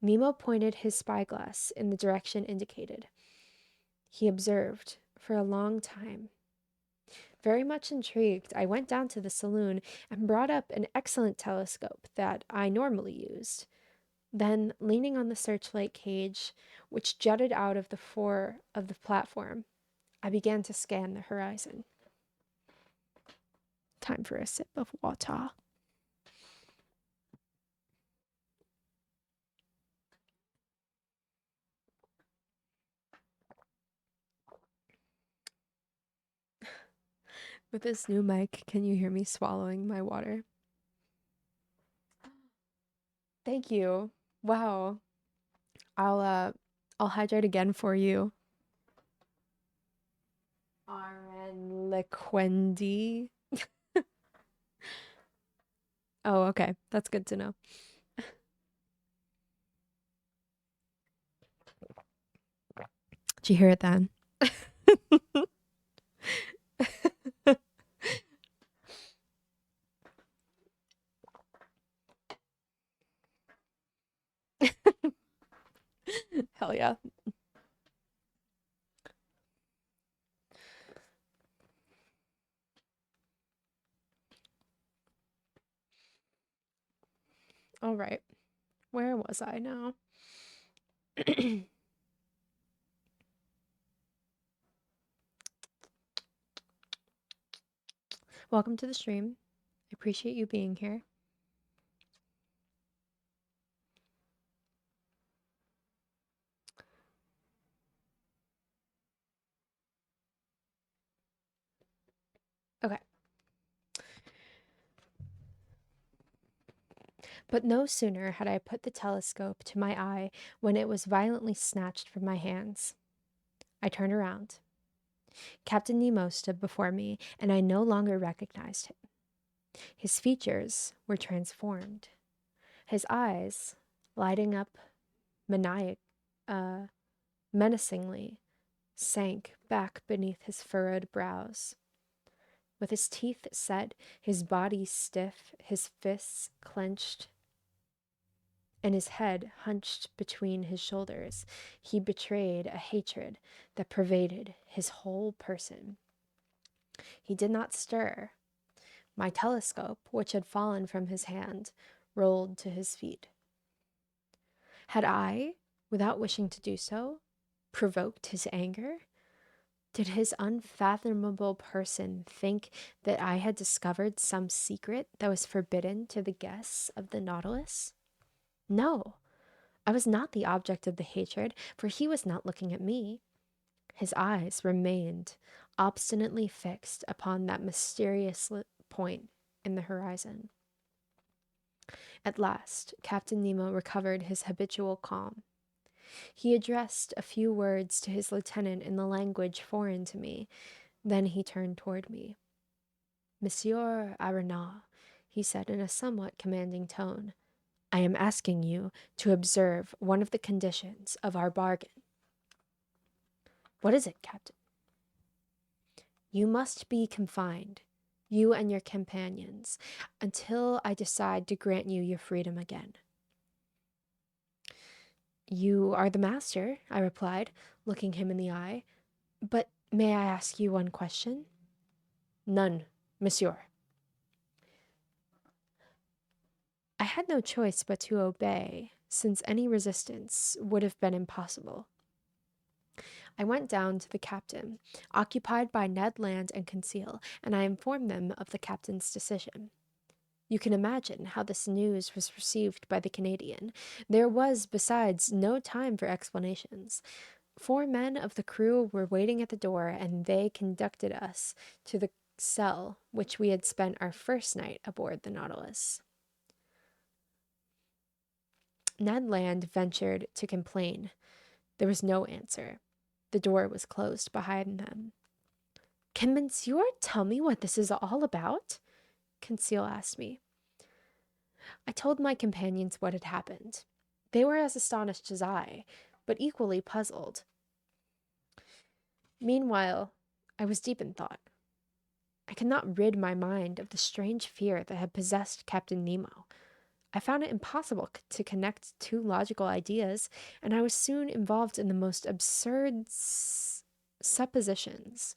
Nemo pointed his spyglass in the direction indicated. He observed for a long time. Very much intrigued, I went down to the saloon and brought up an excellent telescope that I normally used. Then, leaning on the searchlight cage, which jutted out of the fore of the platform, I began to scan the horizon. Time for a sip of water. With this new mic, can you hear me swallowing my water? Thank you. Wow. I'll hydrate again for you. RN Liquendi. Oh, okay. That's good to know. Did you hear it then? Hell yeah. All right. Where was I now? Welcome to the stream. I appreciate you being here. Okay. But no sooner had I put the telescope to my eye when it was violently snatched from my hands. I turned around. Captain Nemo stood before me, and I no longer recognized him. His features were transformed. His eyes, lighting up uh, menacingly, sank back beneath his furrowed brows. With his teeth set, his body stiff, his fists clenched, and his head hunched between his shoulders, he betrayed a hatred that pervaded his whole person. He did not stir. My telescope, which had fallen from his hand, rolled to his feet. Had I, without wishing to do so, provoked his anger? Did his unfathomable person think that I had discovered some secret that was forbidden to the guests of the Nautilus? No, I was not the object of the hatred, for he was not looking at me. His eyes remained obstinately fixed upon that mysterious point in the horizon. At last, Captain Nemo recovered his habitual calm. He addressed a few words to his lieutenant in the language foreign to me. Then he turned toward me. Monsieur Aronnax, he said in a somewhat commanding tone, I am asking you to observe one of the conditions of our bargain. What is it, Captain? You must be confined, you and your companions, until I decide to grant you your freedom again. You are the master, I replied, looking him in the eye. But may I ask you one question? None, monsieur. I had no choice but to obey, since any resistance would have been impossible. I went down to the captain, occupied by Ned Land and Conseil, and I informed them of the captain's decision. You can imagine how this news was received by the Canadian. There was, besides, no time for explanations. 4 men of the crew were waiting at the door, and they conducted us to the cell which we had spent our first night aboard the Nautilus. Ned Land ventured to complain. There was no answer. The door was closed behind them. Can Monsieur tell me what this is all about? Conseil asked me. I told my companions what had happened. They were as astonished as I, but equally puzzled. Meanwhile, I was deep in thought. I could not rid my mind of the strange fear that had possessed Captain Nemo. I found it impossible to connect 2 logical ideas, and I was soon involved in the most absurd suppositions.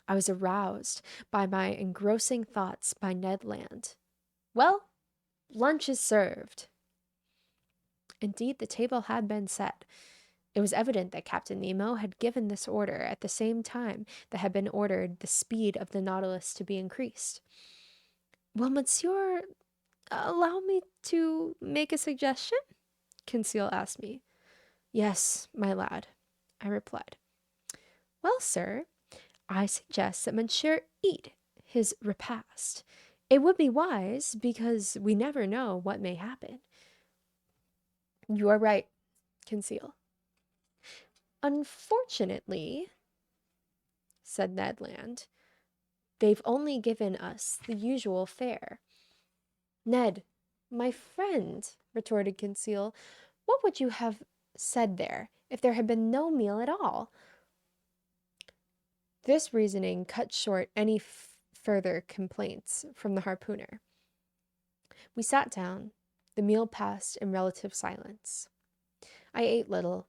I was aroused by my engrossing thoughts by Ned Land. Well, lunch is served. Indeed, the table had been set. It was evident that Captain Nemo had given this order at the same time that had been ordered the speed of the Nautilus to be increased. Will Monsieur allow me to make a suggestion? Conseil asked me. Yes, my lad, I replied. Well, sir, I suggest that eat his repast. It would be wise because we never know what may happen. You are right, Conceal. Unfortunately, said Ned Land, they've only given us the usual fare. Ned, my friend, retorted Conceal, what would you have said there if there had been no meal at all? This reasoning cut short any further complaints from the harpooner. We sat down. The meal passed in relative silence. I ate little.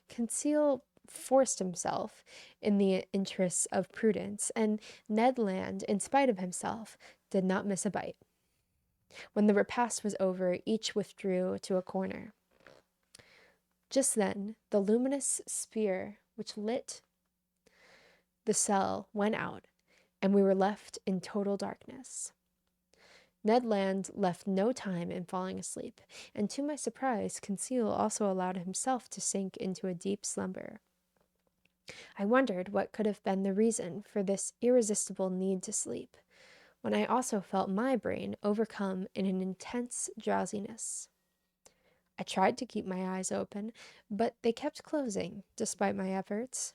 Conceal forced himself in the interests of prudence, and Ned Land, in spite of himself, did not miss a bite. When the repast was over, each withdrew to a corner. Just then, the luminous sphere which lit the cell went out, and we were left in total darkness. Ned Land left no time in falling asleep, and to my surprise, Conceal also allowed himself to sink into a deep slumber. I wondered what could have been the reason for this irresistible need to sleep, when I also felt my brain overcome in an intense drowsiness. I tried to keep my eyes open, but they kept closing despite my efforts.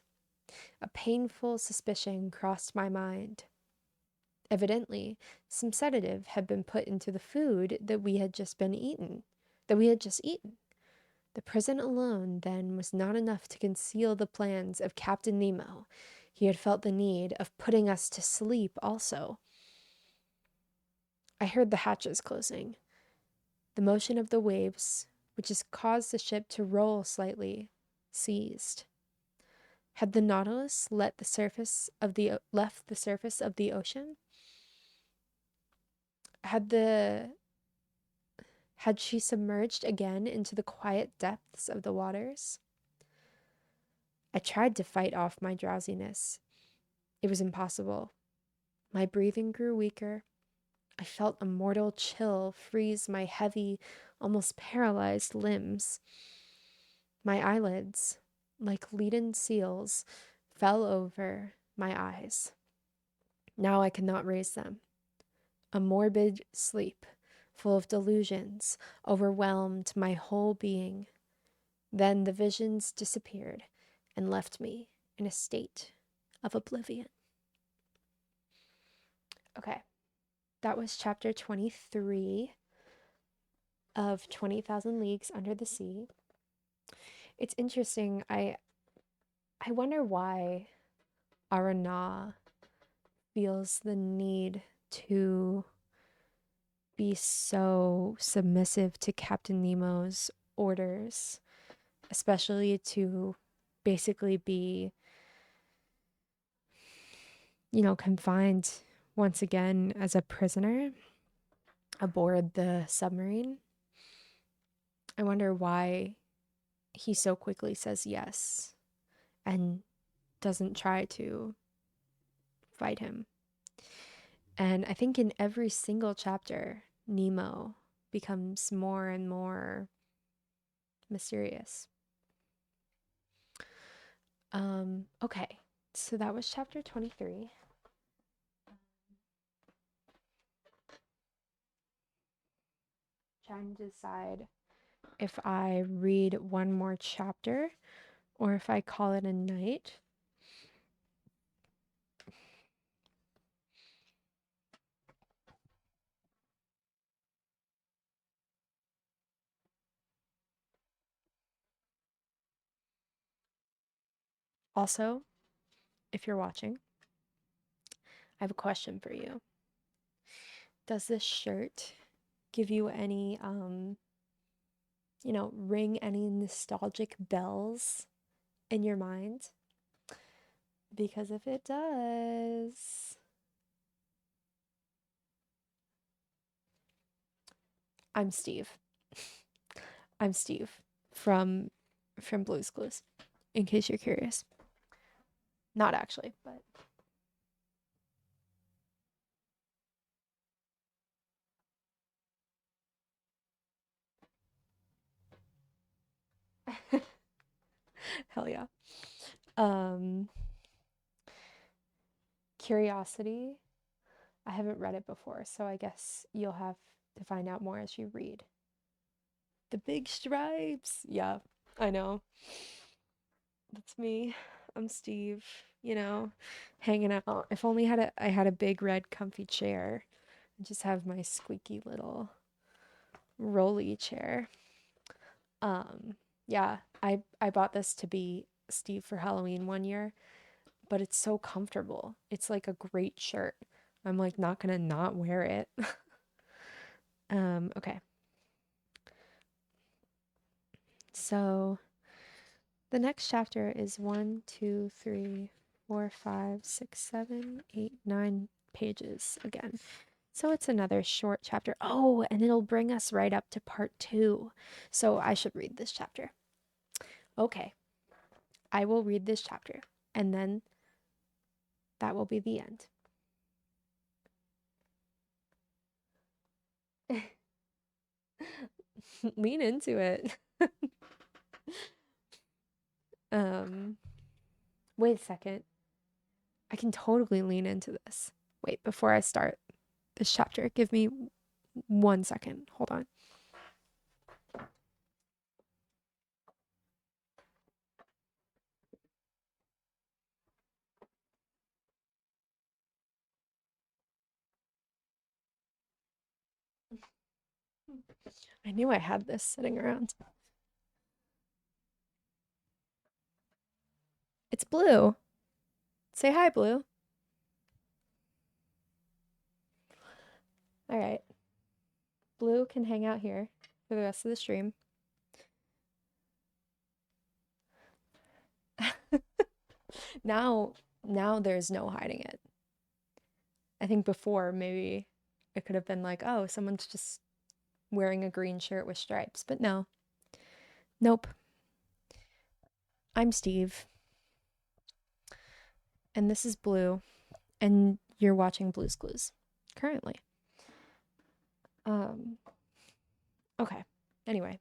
A painful suspicion crossed my mind. Evidently, some sedative had been put into the food that we had just eaten. The prison alone, then, was not enough to conceal the plans of Captain Nemo. He had felt the need of putting us to sleep also. I heard the hatches closing. The motion of the waves, which has caused the ship to roll slightly, ceased. Had the Nautilus left the surface of the ocean? Had she submerged again into the quiet depths of the waters? I tried to fight off my drowsiness. It was impossible. My breathing grew weaker. I felt a mortal chill freeze my heavy, almost paralyzed limbs. My eyelids, like leaden seals, fell over my eyes. Now I could not raise them. A morbid sleep, full of delusions, overwhelmed my whole being. Then the visions disappeared and left me in a state of oblivion. Okay, that was chapter 23 of 20,000 Leagues Under the Sea. It's interesting. I wonder why Arana feels the need to be so submissive to Captain Nemo's orders, especially to basically be, confined once again as a prisoner aboard the submarine. I wonder why he so quickly says yes and doesn't try to fight him. And I think in every single chapter, Nemo becomes more and more mysterious. Okay, so that was chapter 23. Trying to decide if I read one more chapter or if I call it a night. Also, if you're watching, I have a question for you. Does this shirt give you any, ring any nostalgic bells in your mind? Because if it does, I'm Steve. I'm Steve from Blue's Clues, in case you're curious. Not actually, but hell yeah. Curiosity. I haven't read it before, so I guess you'll have to find out more as you read. The big stripes. Yeah, I know. That's me. I'm Steve, hanging out. If only I had a big red comfy chair. I just have my squeaky little rolly chair. Um, yeah, I bought this to be Steve for Halloween one year, but it's so comfortable. It's like a great shirt. I'm like not gonna not wear it. Okay. So the next chapter is 1, 2, 3, 4, 5, 6, 7, 8, 9 pages again. So it's another short chapter. Oh, and it'll bring us right up to part 2. So I should read this chapter. Okay, I will read this chapter, and then that will be the end. Lean into it. um, Wait a second. I can totally lean into this. Wait, before I start this chapter, give me 1 second. Hold on. I knew I had this sitting around. It's Blue. Say hi, Blue. All right. Blue can hang out here for the rest of the stream. Now, now there's no hiding it. I think before maybe it could have been like, oh, someone's just wearing a green shirt with stripes, but no. Nope. I'm Steve, and this is Blue, and you're watching Blue's Clues currently. Okay. Anyway,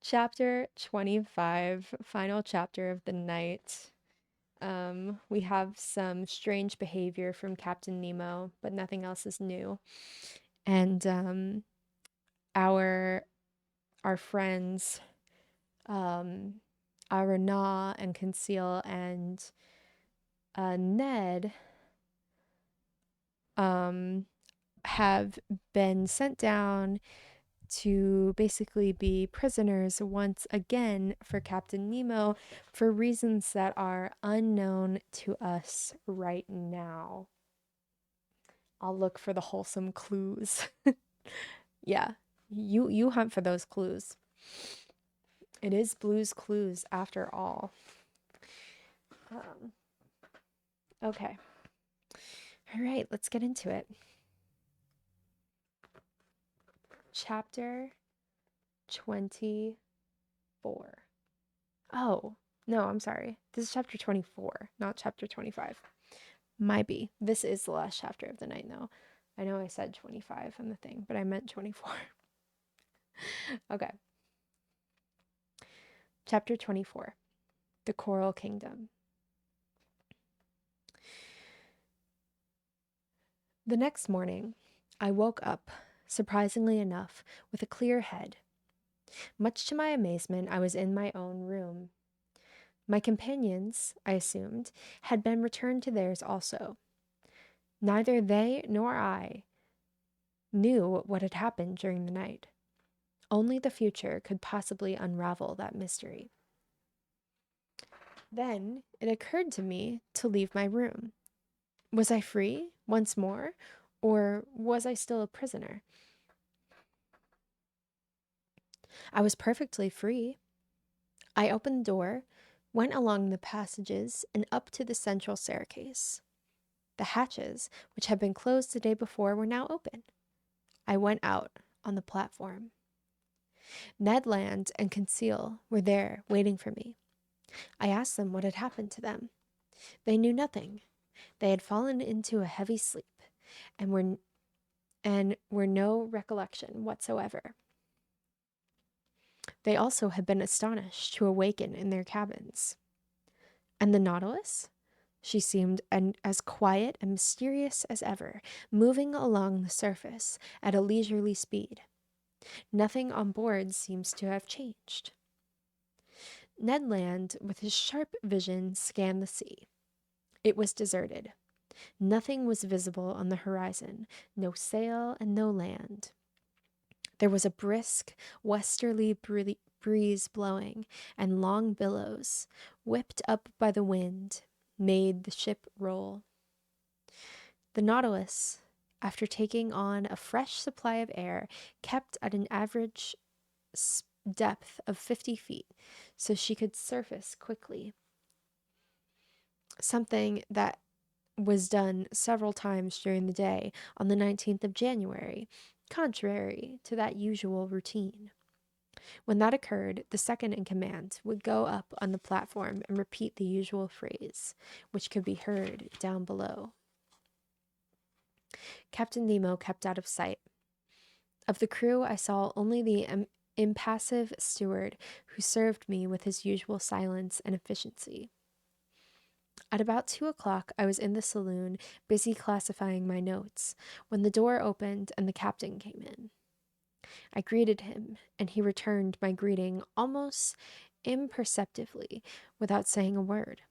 chapter 25, final chapter of the night. We have some strange behavior from Captain Nemo, but nothing else is new. And our friends, Arana and Conceal and Ned, have been sent down to basically be prisoners once again for Captain Nemo for reasons that are unknown to us right now. I'll look for the wholesome clues. Yeah, you hunt for those clues. It is Blue's Clues after all. Okay. All right, let's get into it. Chapter 24. Oh, no, I'm sorry. This is chapter 24, not chapter 25. Might be. This is the last chapter of the night, though. I know I said 25 on the thing, but I meant 24. Okay. Chapter 24. The Coral Kingdom. The next morning, I woke up, surprisingly enough, with a clear head. Much to my amazement, I was in my own room. My companions, I assumed, had been returned to theirs also. Neither they nor I knew what had happened during the night. Only the future could possibly unravel that mystery. Then it occurred to me to leave my room. Was I free once more, or was I still a prisoner? I was perfectly free. I opened the door, went along the passages, and up to the central staircase. The hatches, which had been closed the day before, were now open. I went out on the platform. Ned Land and Conseil were there waiting for me. I asked them what had happened to them. They knew nothing. They had fallen into a heavy sleep and were no recollection whatsoever. They also had been astonished to awaken in their cabins. And the Nautilus? She seemed as quiet and mysterious as ever, moving along the surface at a leisurely speed. Nothing on board seems to have changed. Ned Land, with his sharp vision, scanned the sea. It was deserted. Nothing was visible on the horizon, no sail and no land. There was a brisk westerly breeze blowing, and long billows, whipped up by the wind, made the ship roll. The Nautilus, after taking on a fresh supply of air, kept at an average depth of 50 feet, so she could surface quickly. Something that was done several times during the day on the 19th of January, contrary to that usual routine. When that occurred, the second in command would go up on the platform and repeat the usual phrase, which could be heard down below. Captain Nemo kept out of sight. Of the crew, I saw only the impassive steward who served me with his usual silence and efficiency. At about 2 o'clock, I was in the saloon, busy classifying my notes, when the door opened and the captain came in. I greeted him, and he returned my greeting almost imperceptibly, without saying a word.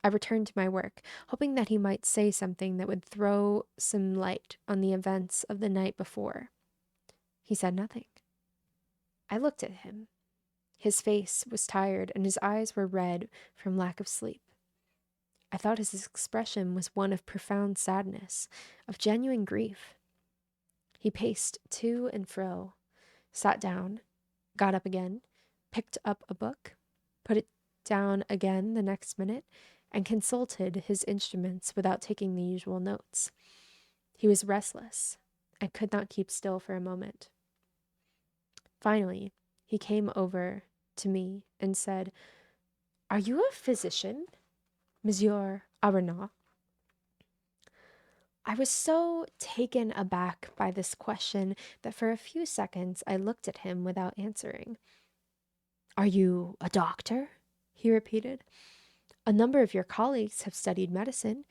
I returned to my work, hoping that he might say something that would throw some light on the events of the night before. He said nothing. I looked at him. His face was tired, and his eyes were red from lack of sleep. I thought his expression was one of profound sadness, of genuine grief. He paced to and fro, sat down, got up again, picked up a book, put it down again the next minute, and consulted his instruments without taking the usual notes. He was restless and could not keep still for a moment. Finally, he came over to me and said, "Are you a physician, Monsieur Aronnax?" I was so taken aback by this question that for a few seconds I looked at him without answering. "Are you a doctor?" he repeated. "A number of your colleagues have studied medicine.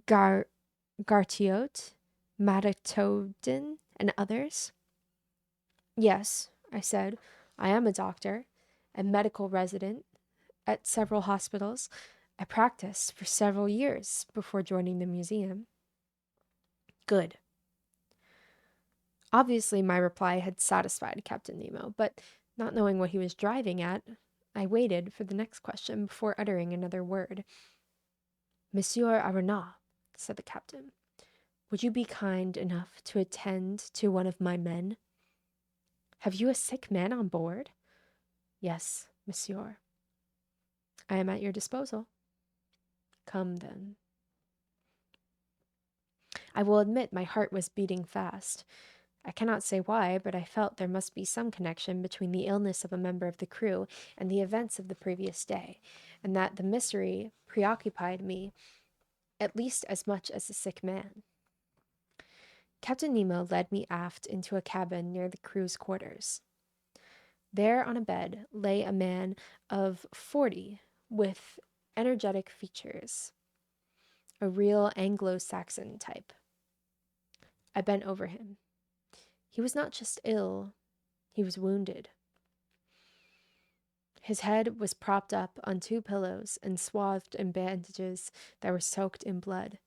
Gartiot, Maratodin, and others." "Yes," I said, "I am a doctor, a medical resident at several hospitals. I practiced for several years before joining the museum." "Good." Obviously, my reply had satisfied Captain Nemo, but not knowing what he was driving at, I waited for the next question before uttering another word. "Monsieur Aronnax," said the captain, "would you be kind enough to attend to one of my men?" "Have you a sick man on board?" "Yes, monsieur." "I am at your disposal." "Come, then." I will admit my heart was beating fast. I cannot say why, but I felt there must be some connection between the illness of a member of the crew and the events of the previous day, and that the mystery preoccupied me at least as much as the sick man. Captain Nemo led me aft into a cabin near the crew's quarters. There on a bed lay a man of 40 with energetic features, a real Anglo-Saxon type. I bent over him. He was not just ill, he was wounded. His head was propped up on 2 pillows and swathed in bandages that were soaked in blood.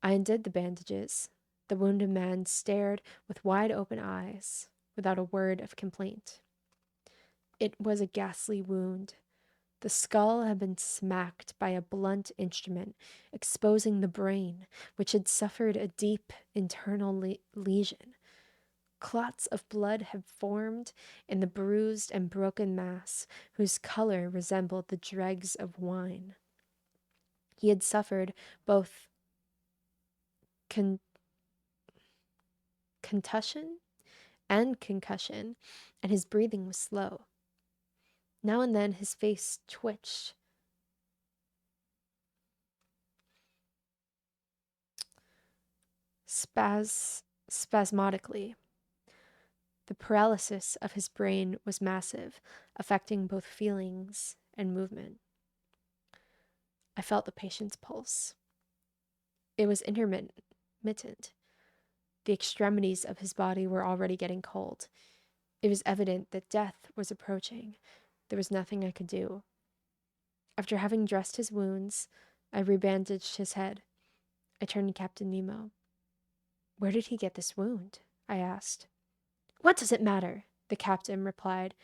I undid the bandages. The wounded man stared with wide open eyes, without a word of complaint. It was a ghastly wound. The skull had been smacked by a blunt instrument, exposing the brain, which had suffered a deep internal lesion. Clots of blood had formed in the bruised and broken mass, whose color resembled the dregs of wine. He had suffered both contusion and concussion, and his breathing was slow. Now and then his face twitched. Spasmodically. The paralysis of his brain was massive, affecting both feelings and movement. I felt the patient's pulse. It was intermittent. The extremities of his body were already getting cold. It was evident that death was approaching. There was nothing I could do. After having dressed his wounds, I rebandaged his head. I turned to Captain Nemo. "Where did he get this wound?" I asked. "What does it matter?" the captain replied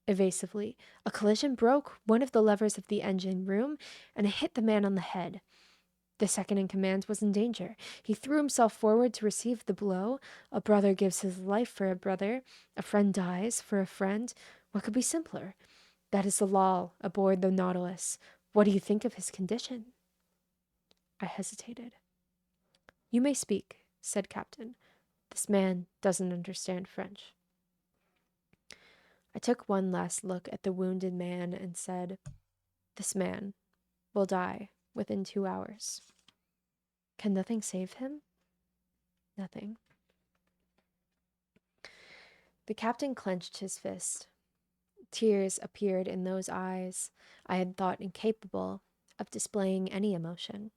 evasively. "A collision broke one of the levers of the engine room, and it hit the man on the head. The second in command was in danger. He threw himself forward to receive the blow. A brother gives his life for a brother. A friend dies for a friend. What could be simpler? That is the law aboard the Nautilus. What do you think of his condition?" I hesitated. "You may speak," said Captain. "This man doesn't understand French." I took one last look at the wounded man and said, "This man will die within 2 hours." "Can nothing save him?" "Nothing." The captain clenched his fist. Tears appeared in those eyes I had thought incapable of displaying any emotion.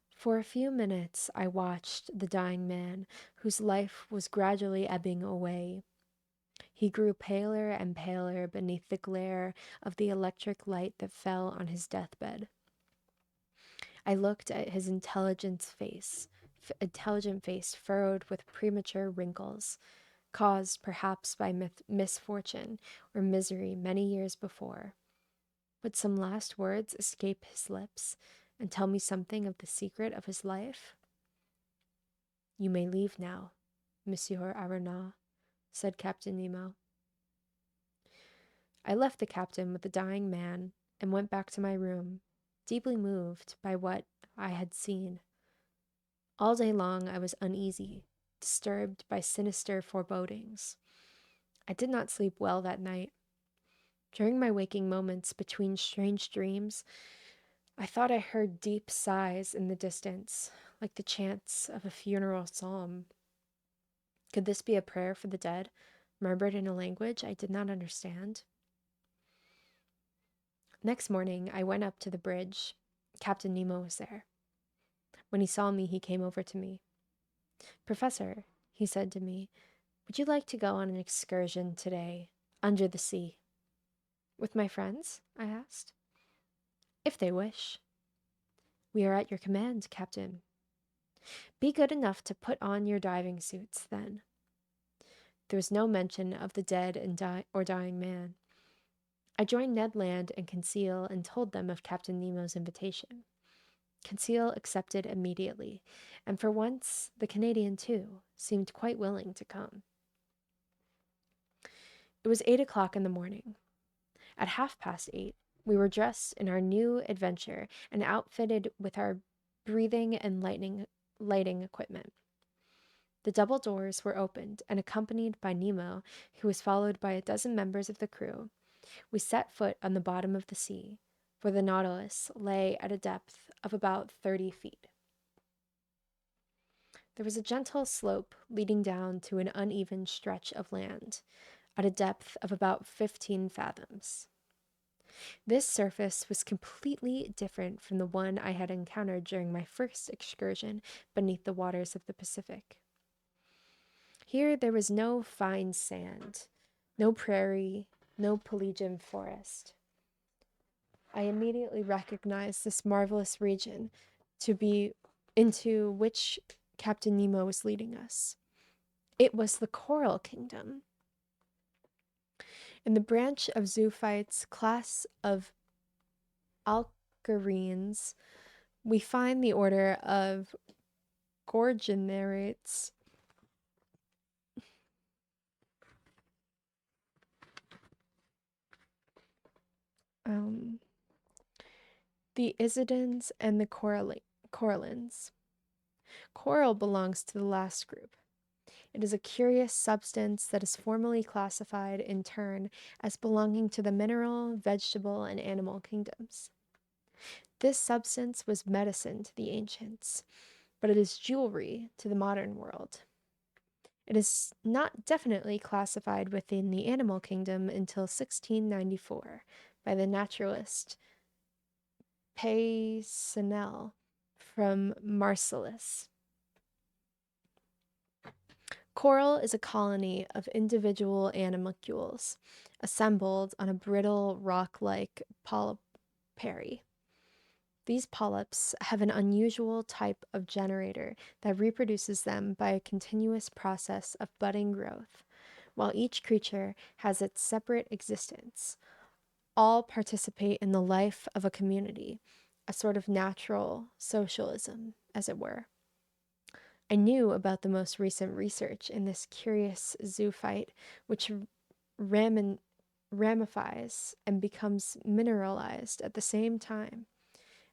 For a few minutes I watched the dying man, whose life was gradually ebbing away. He grew paler and paler beneath the glare of the electric light that fell on his deathbed. I looked at his intelligent face furrowed with premature wrinkles, caused perhaps by misfortune or misery many years before. Would some last words escape his lips and tell me something of the secret of his life? "You may leave now, Monsieur Aronnax," said Captain Nemo. I left the captain with the dying man and went back to my room, deeply moved by what I had seen. All day long I was uneasy, disturbed by sinister forebodings. I did not sleep well that night. During my waking moments between strange dreams, I thought I heard deep sighs in the distance, like the chants of a funeral psalm. Could this be a prayer for the dead, murmured in a language I did not understand? Next morning, I went up to the bridge. Captain Nemo was there. When he saw me, he came over to me. "Professor," he said to me, "would you like to go on an excursion today, under the sea?" "With my friends?" I asked. "If they wish." "We are at your command, Captain." "Be good enough to put on your diving suits, then." There was no mention of the dead and dying man. I joined Ned Land and Conseil and told them of Captain Nemo's invitation. Conseil accepted immediately, and for once the Canadian, too, seemed quite willing to come. It was 8 o'clock in the morning. At 8:30, we were dressed in our new adventure and outfitted with our breathing and lighting equipment. The double doors were opened, and accompanied by Nemo, who was followed by a dozen members of the crew, we set foot on the bottom of the sea, where the Nautilus lay at a depth of about 30 feet. There was a gentle slope leading down to an uneven stretch of land, at a depth of about 15 fathoms. This surface was completely different from the one I had encountered during my first excursion beneath the waters of the Pacific. Here there was no fine sand, no prairie, no Pelagian forest. I immediately recognized this marvelous region to be into which Captain Nemo was leading us. It was the Coral Kingdom. In the branch of zoophytes, class of alcarines, we find the order of gorgonerates, the isidins, and the corallines. Coral belongs to the last group. It is a curious substance that is formally classified in turn as belonging to the mineral, vegetable, and animal kingdoms. This substance was medicine to the ancients, but it is jewelry to the modern world. It is not definitely classified within the animal kingdom until 1694 by the naturalist Paysanel from Marcellus. Coral is a colony of individual animalcules assembled on a brittle rock-like polypary. These polyps have an unusual type of generator that reproduces them by a continuous process of budding growth, while each creature has its separate existence. All participate in the life of a community, a sort of natural socialism, as it were. I knew about the most recent research in this curious zoophyte, which ramin- ramifies and becomes mineralized at the same time,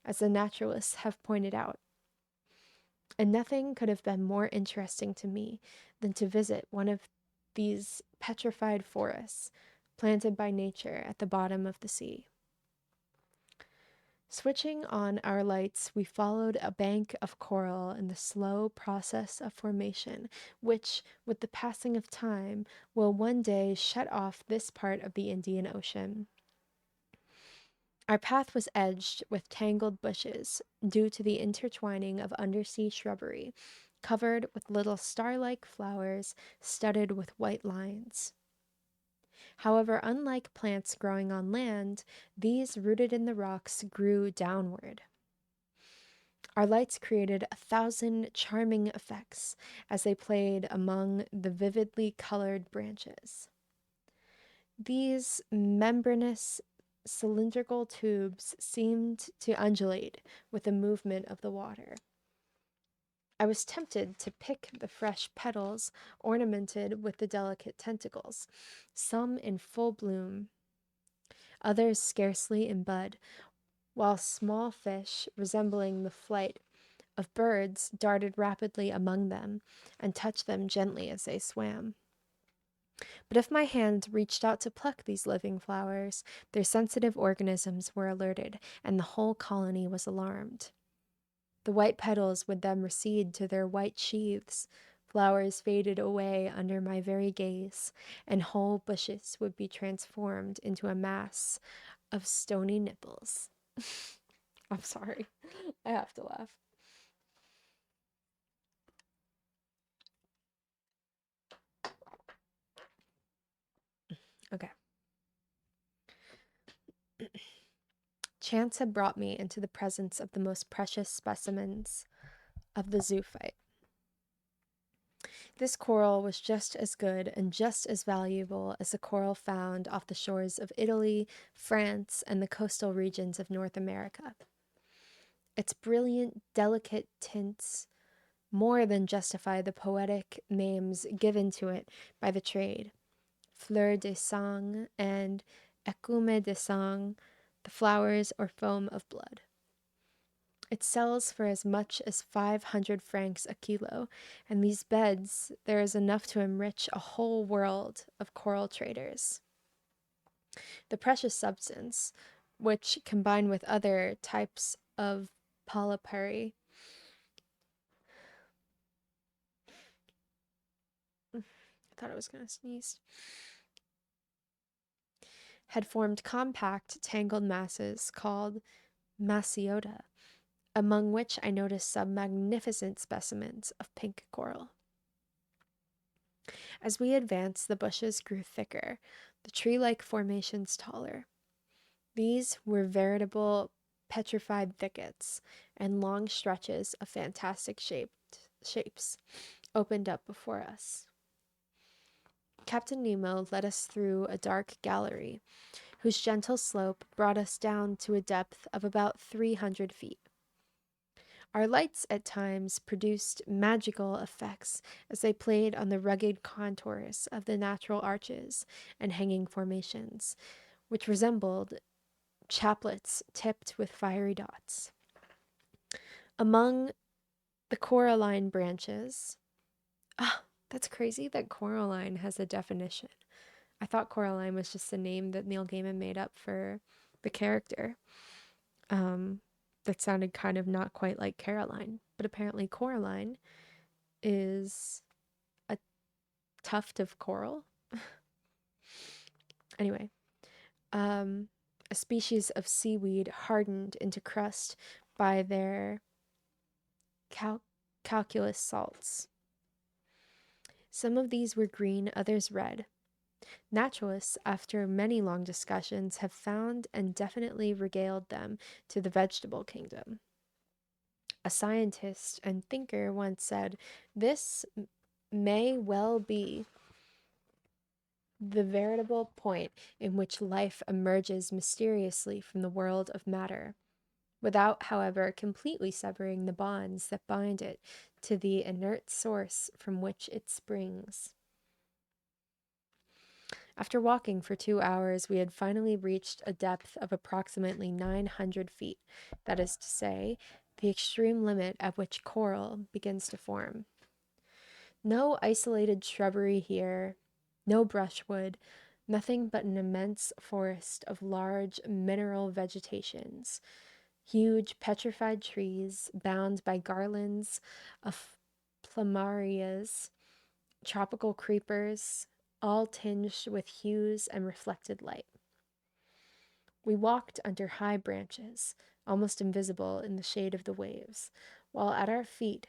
as the naturalists have pointed out. And nothing could have been more interesting to me than to visit one of these petrified forests planted by nature at the bottom of the sea. Switching on our lights, we followed a bank of coral in the slow process of formation, which, with the passing of time, will one day shut off this part of the Indian Ocean. Our path was edged with tangled bushes due to the intertwining of undersea shrubbery, covered with little star-like flowers studded with white lines. However, unlike plants growing on land, these rooted in the rocks grew downward. Our lights created 1,000 charming effects as they played among the vividly colored branches. These membranous cylindrical tubes seemed to undulate with the movement of the water. I was tempted to pick the fresh petals ornamented with the delicate tentacles, some in full bloom, others scarcely in bud, while small fish resembling the flight of birds darted rapidly among them and touched them gently as they swam. But if my hand reached out to pluck these living flowers, their sensitive organisms were alerted, and the whole colony was alarmed. The white petals would then recede to their white sheaths, flowers faded away under my very gaze, and whole bushes would be transformed into a mass of stony nipples. I'm sorry, I have to laugh. Okay. Chance had brought me into the presence of the most precious specimens of the zoophyte. This coral was just as good and just as valuable as the coral found off the shores of Italy, France, and the coastal regions of North America. Its brilliant, delicate tints more than justify the poetic names given to it by the trade: fleur de sang and écume de sang, the flowers or foam of blood. It sells for as much as 500 francs a kilo, and these beds, there is enough to enrich a whole world of coral traders. The precious substance, which, combined with other types of polypary, I thought I was going to sneeze, had formed compact, tangled masses called maciota, among which I noticed some magnificent specimens of pink coral. As we advanced, the bushes grew thicker, the tree-like formations taller. These were veritable petrified thickets, and long stretches of fantastic shapes opened up before us. Captain Nemo led us through a dark gallery, whose gentle slope brought us down to a depth of about 300 feet. Our lights at times produced magical effects as they played on the rugged contours of the natural arches and hanging formations, which resembled chaplets tipped with fiery dots. Among the coralline branches, that's crazy that coralline has a definition. I thought Coraline was just a name that Neil Gaiman made up for the character. That sounded kind of not quite like Caroline, but apparently Coraline is a tuft of coral. Anyway, a species of seaweed hardened into crust by their cal- calculus salts. Some of these were green, others red. Naturalists, after many long discussions, have found and definitely regaled them to the vegetable kingdom. A scientist and thinker once said, "This may well be the veritable point in which life emerges mysteriously from the world of matter, without, however, completely severing the bonds that bind it to the inert source from which it springs." After walking for 2 hours, we had finally reached a depth of approximately 900 feet, that is to say, the extreme limit at which coral begins to form. No isolated shrubbery here, no brushwood, nothing but an immense forest of large mineral vegetations, huge petrified trees bound by garlands of plumerias, tropical creepers, all tinged with hues and reflected light. We walked under high branches, almost invisible in the shade of the waves, while at our feet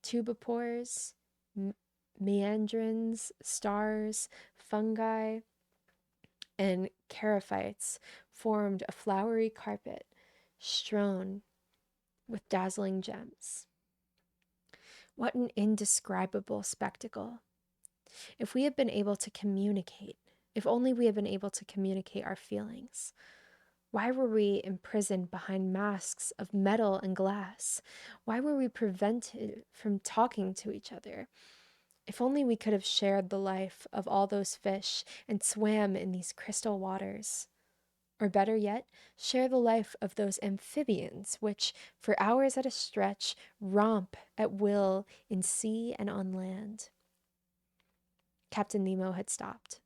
tubipores, meandrins, stars, fungi, and charophytes formed a flowery carpet strewn with dazzling gems. What an indescribable spectacle! If we had been able to communicate, if only we had been able to communicate our feelings. Why were we imprisoned behind masks of metal and glass? Why were we prevented from talking to each other? If only we could have shared the life of all those fish and swam in these crystal waters. Or better yet, share the life of those amphibians which, for hours at a stretch, romp at will in sea and on land. Captain Nemo had stopped.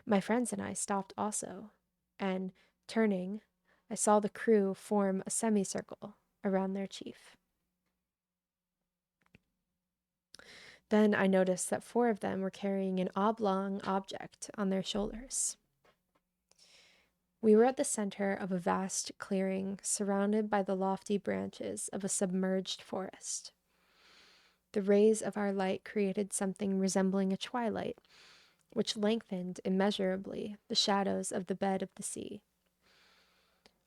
My friends and I stopped also, and, turning, I saw the crew form a semicircle around their chief. Then I noticed that 4 of them were carrying an oblong object on their shoulders. We were at the center of a vast clearing surrounded by the lofty branches of a submerged forest. The rays of our light created something resembling a twilight, which lengthened immeasurably the shadows of the bed of the sea.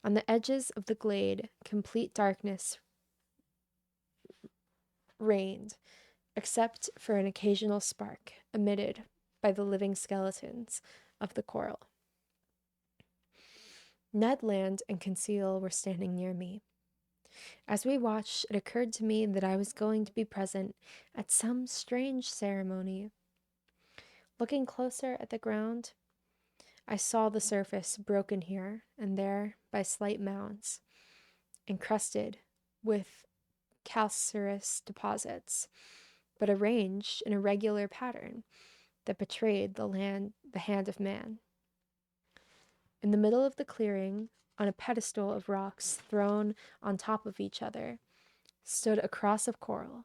On the edges of the glade, complete darkness reigned, except for an occasional spark emitted by the living skeletons of the coral. Ned Land and Conseil were standing near me. As we watched, it occurred to me that I was going to be present at some strange ceremony. Looking closer at the ground, I saw the surface broken here and there by slight mounds, encrusted with calcareous deposits, but arranged in a regular pattern that betrayed the hand of man. In the middle of the clearing, on a pedestal of rocks thrown on top of each other, stood a cross of coral,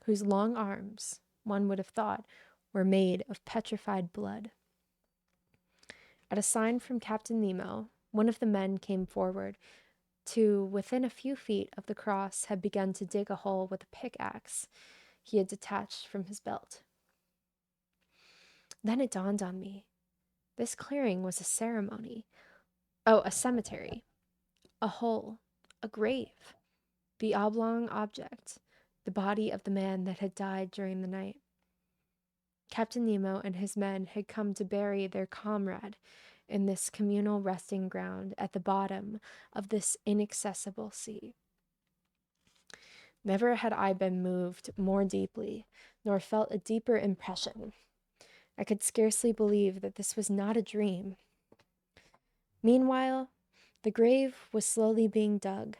whose long arms, one would have thought, were made of petrified blood. At a sign from Captain Nemo, one of the men came forward, to within a few feet of the cross had begun to dig a hole with a pickaxe he had detached from his belt. Then it dawned on me. This clearing was a ceremony. Oh, a cemetery. A hole. A grave. The oblong object. The body of the man that had died during the night. Captain Nemo and his men had come to bury their comrade in this communal resting ground at the bottom of this inaccessible sea. Never had I been moved more deeply, nor felt a deeper impression. I could scarcely believe that this was not a dream. Meanwhile, the grave was slowly being dug,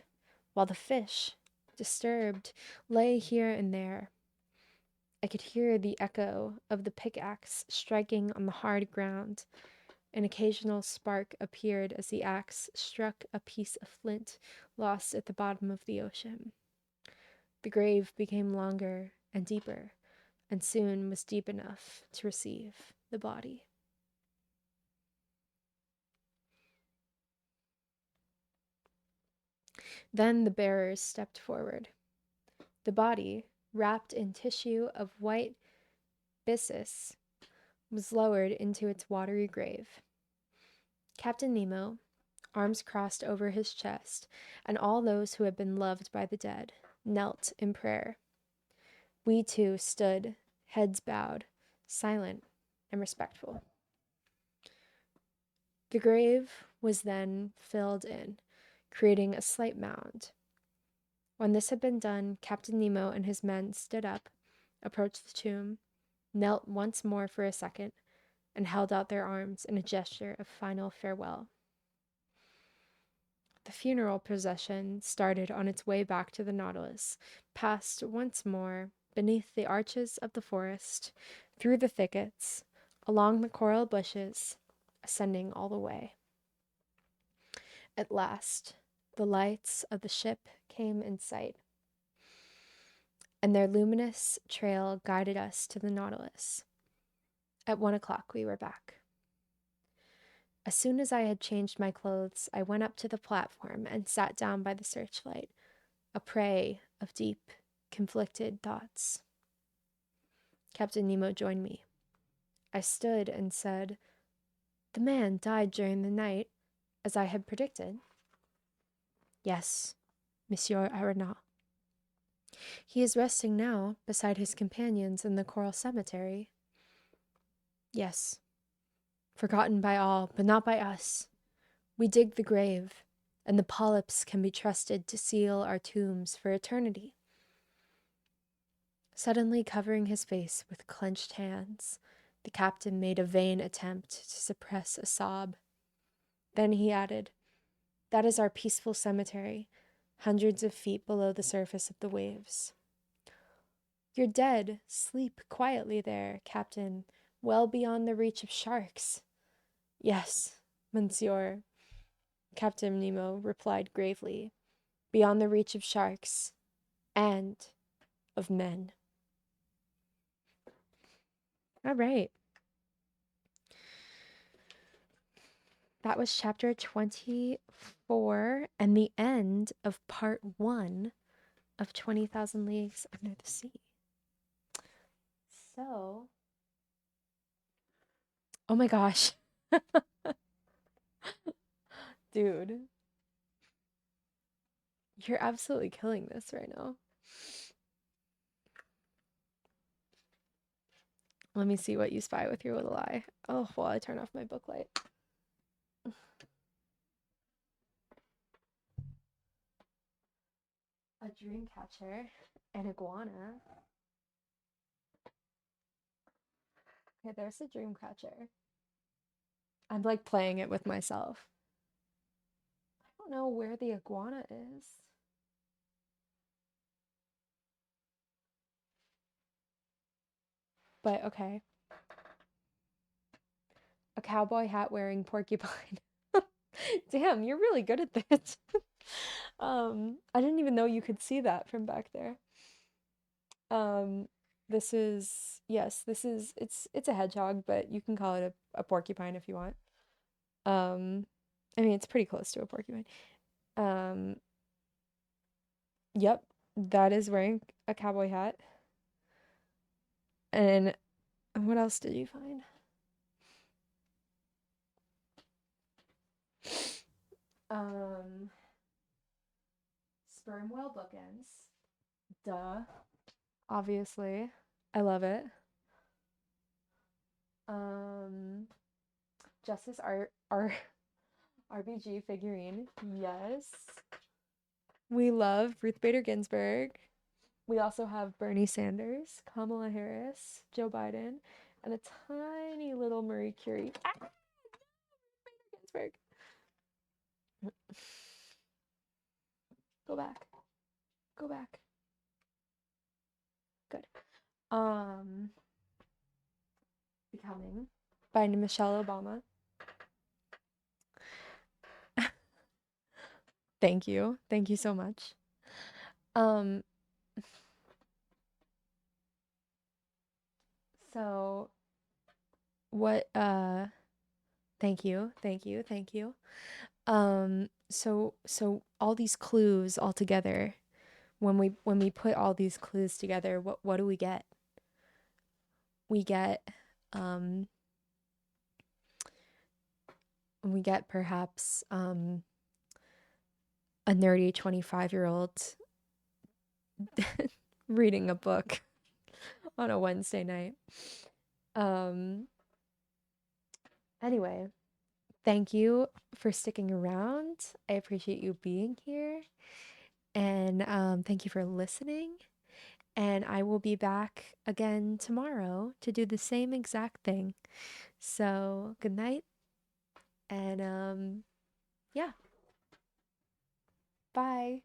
while the fish, disturbed, lay here and there. I could hear the echo of the pickaxe striking on the hard ground. An occasional spark appeared as the axe struck a piece of flint lost at the bottom of the ocean. The grave became longer and deeper, and soon was deep enough to receive the body. Then the bearers stepped forward. The body, wrapped in tissue of white byssus, was lowered into its watery grave. Captain Nemo, arms crossed over his chest, and all those who had been loved by the dead, knelt in prayer. We too stood, heads bowed, silent and respectful. The grave was then filled in, creating a slight mound. When this had been done, Captain Nemo and his men stood up, approached the tomb, knelt once more for a second, and held out their arms in a gesture of final farewell. The funeral procession started on its way back to the Nautilus, passed once more beneath the arches of the forest, through the thickets, along the coral bushes, ascending all the way. At last, the lights of the ship came in sight, and their luminous trail guided us to the Nautilus. At 1 o'clock, we were back. As soon as I had changed my clothes, I went up to the platform and sat down by the searchlight, a prey of deep, conflicted thoughts. Captain Nemo joined me. I stood and said, "The man died during the night, as I had predicted." "Yes, Monsieur Aronnax. He is resting now beside his companions in the coral cemetery." "Yes. Forgotten by all, but not by us. We dig the grave, and the polyps can be trusted to seal our tombs for eternity." Suddenly covering his face with clenched hands, the captain made a vain attempt to suppress a sob. Then he added, "That is our peaceful cemetery, hundreds of feet below the surface of the waves. Your dead sleep quietly there, Captain, well beyond the reach of sharks." "Yes, Monsieur," Captain Nemo replied gravely, "beyond the reach of sharks and of men." All right. That was chapter 24 and the end of part 1 of 20,000 Leagues Under the Sea. So, oh my gosh. Dude, you're absolutely killing this right now. Let me see what you spy with your little eye. Oh, while I turn off my book light. A dream catcher, an iguana. Okay, there's the dream catcher. I'm like playing it with myself. I don't know where the iguana is. But okay. A cowboy hat wearing porcupine. Damn, you're really good at this. I didn't even know you could see that from back there. Um, this is yes, this is it's a hedgehog, but you can call it a porcupine if you want. Um, I mean it's pretty close to a porcupine. Um, yep, that is wearing a cowboy hat. And what else did you find? Um, sperm whale bookends. Duh. Obviously. I love it. Um, Justice RBG figurine. Yes. We love Ruth Bader Ginsburg. We also have Bernie Sanders, Kamala Harris, Joe Biden, and a tiny little Marie Curie. Ah, Ginsburg. Go back. Go back. Good. Becoming by Michelle Obama. Thank you. Thank you so much. Um, so what thank you. Thank you. Thank you. So all these clues all together, when we put all these clues together, what do we get? We get um we get perhaps a nerdy 25-year-old reading a book on a Wednesday night. Um anyway, thank you for sticking around. I appreciate you being here. And thank you for listening. And I will be back again tomorrow to do the same exact thing. So, good night. And yeah, bye.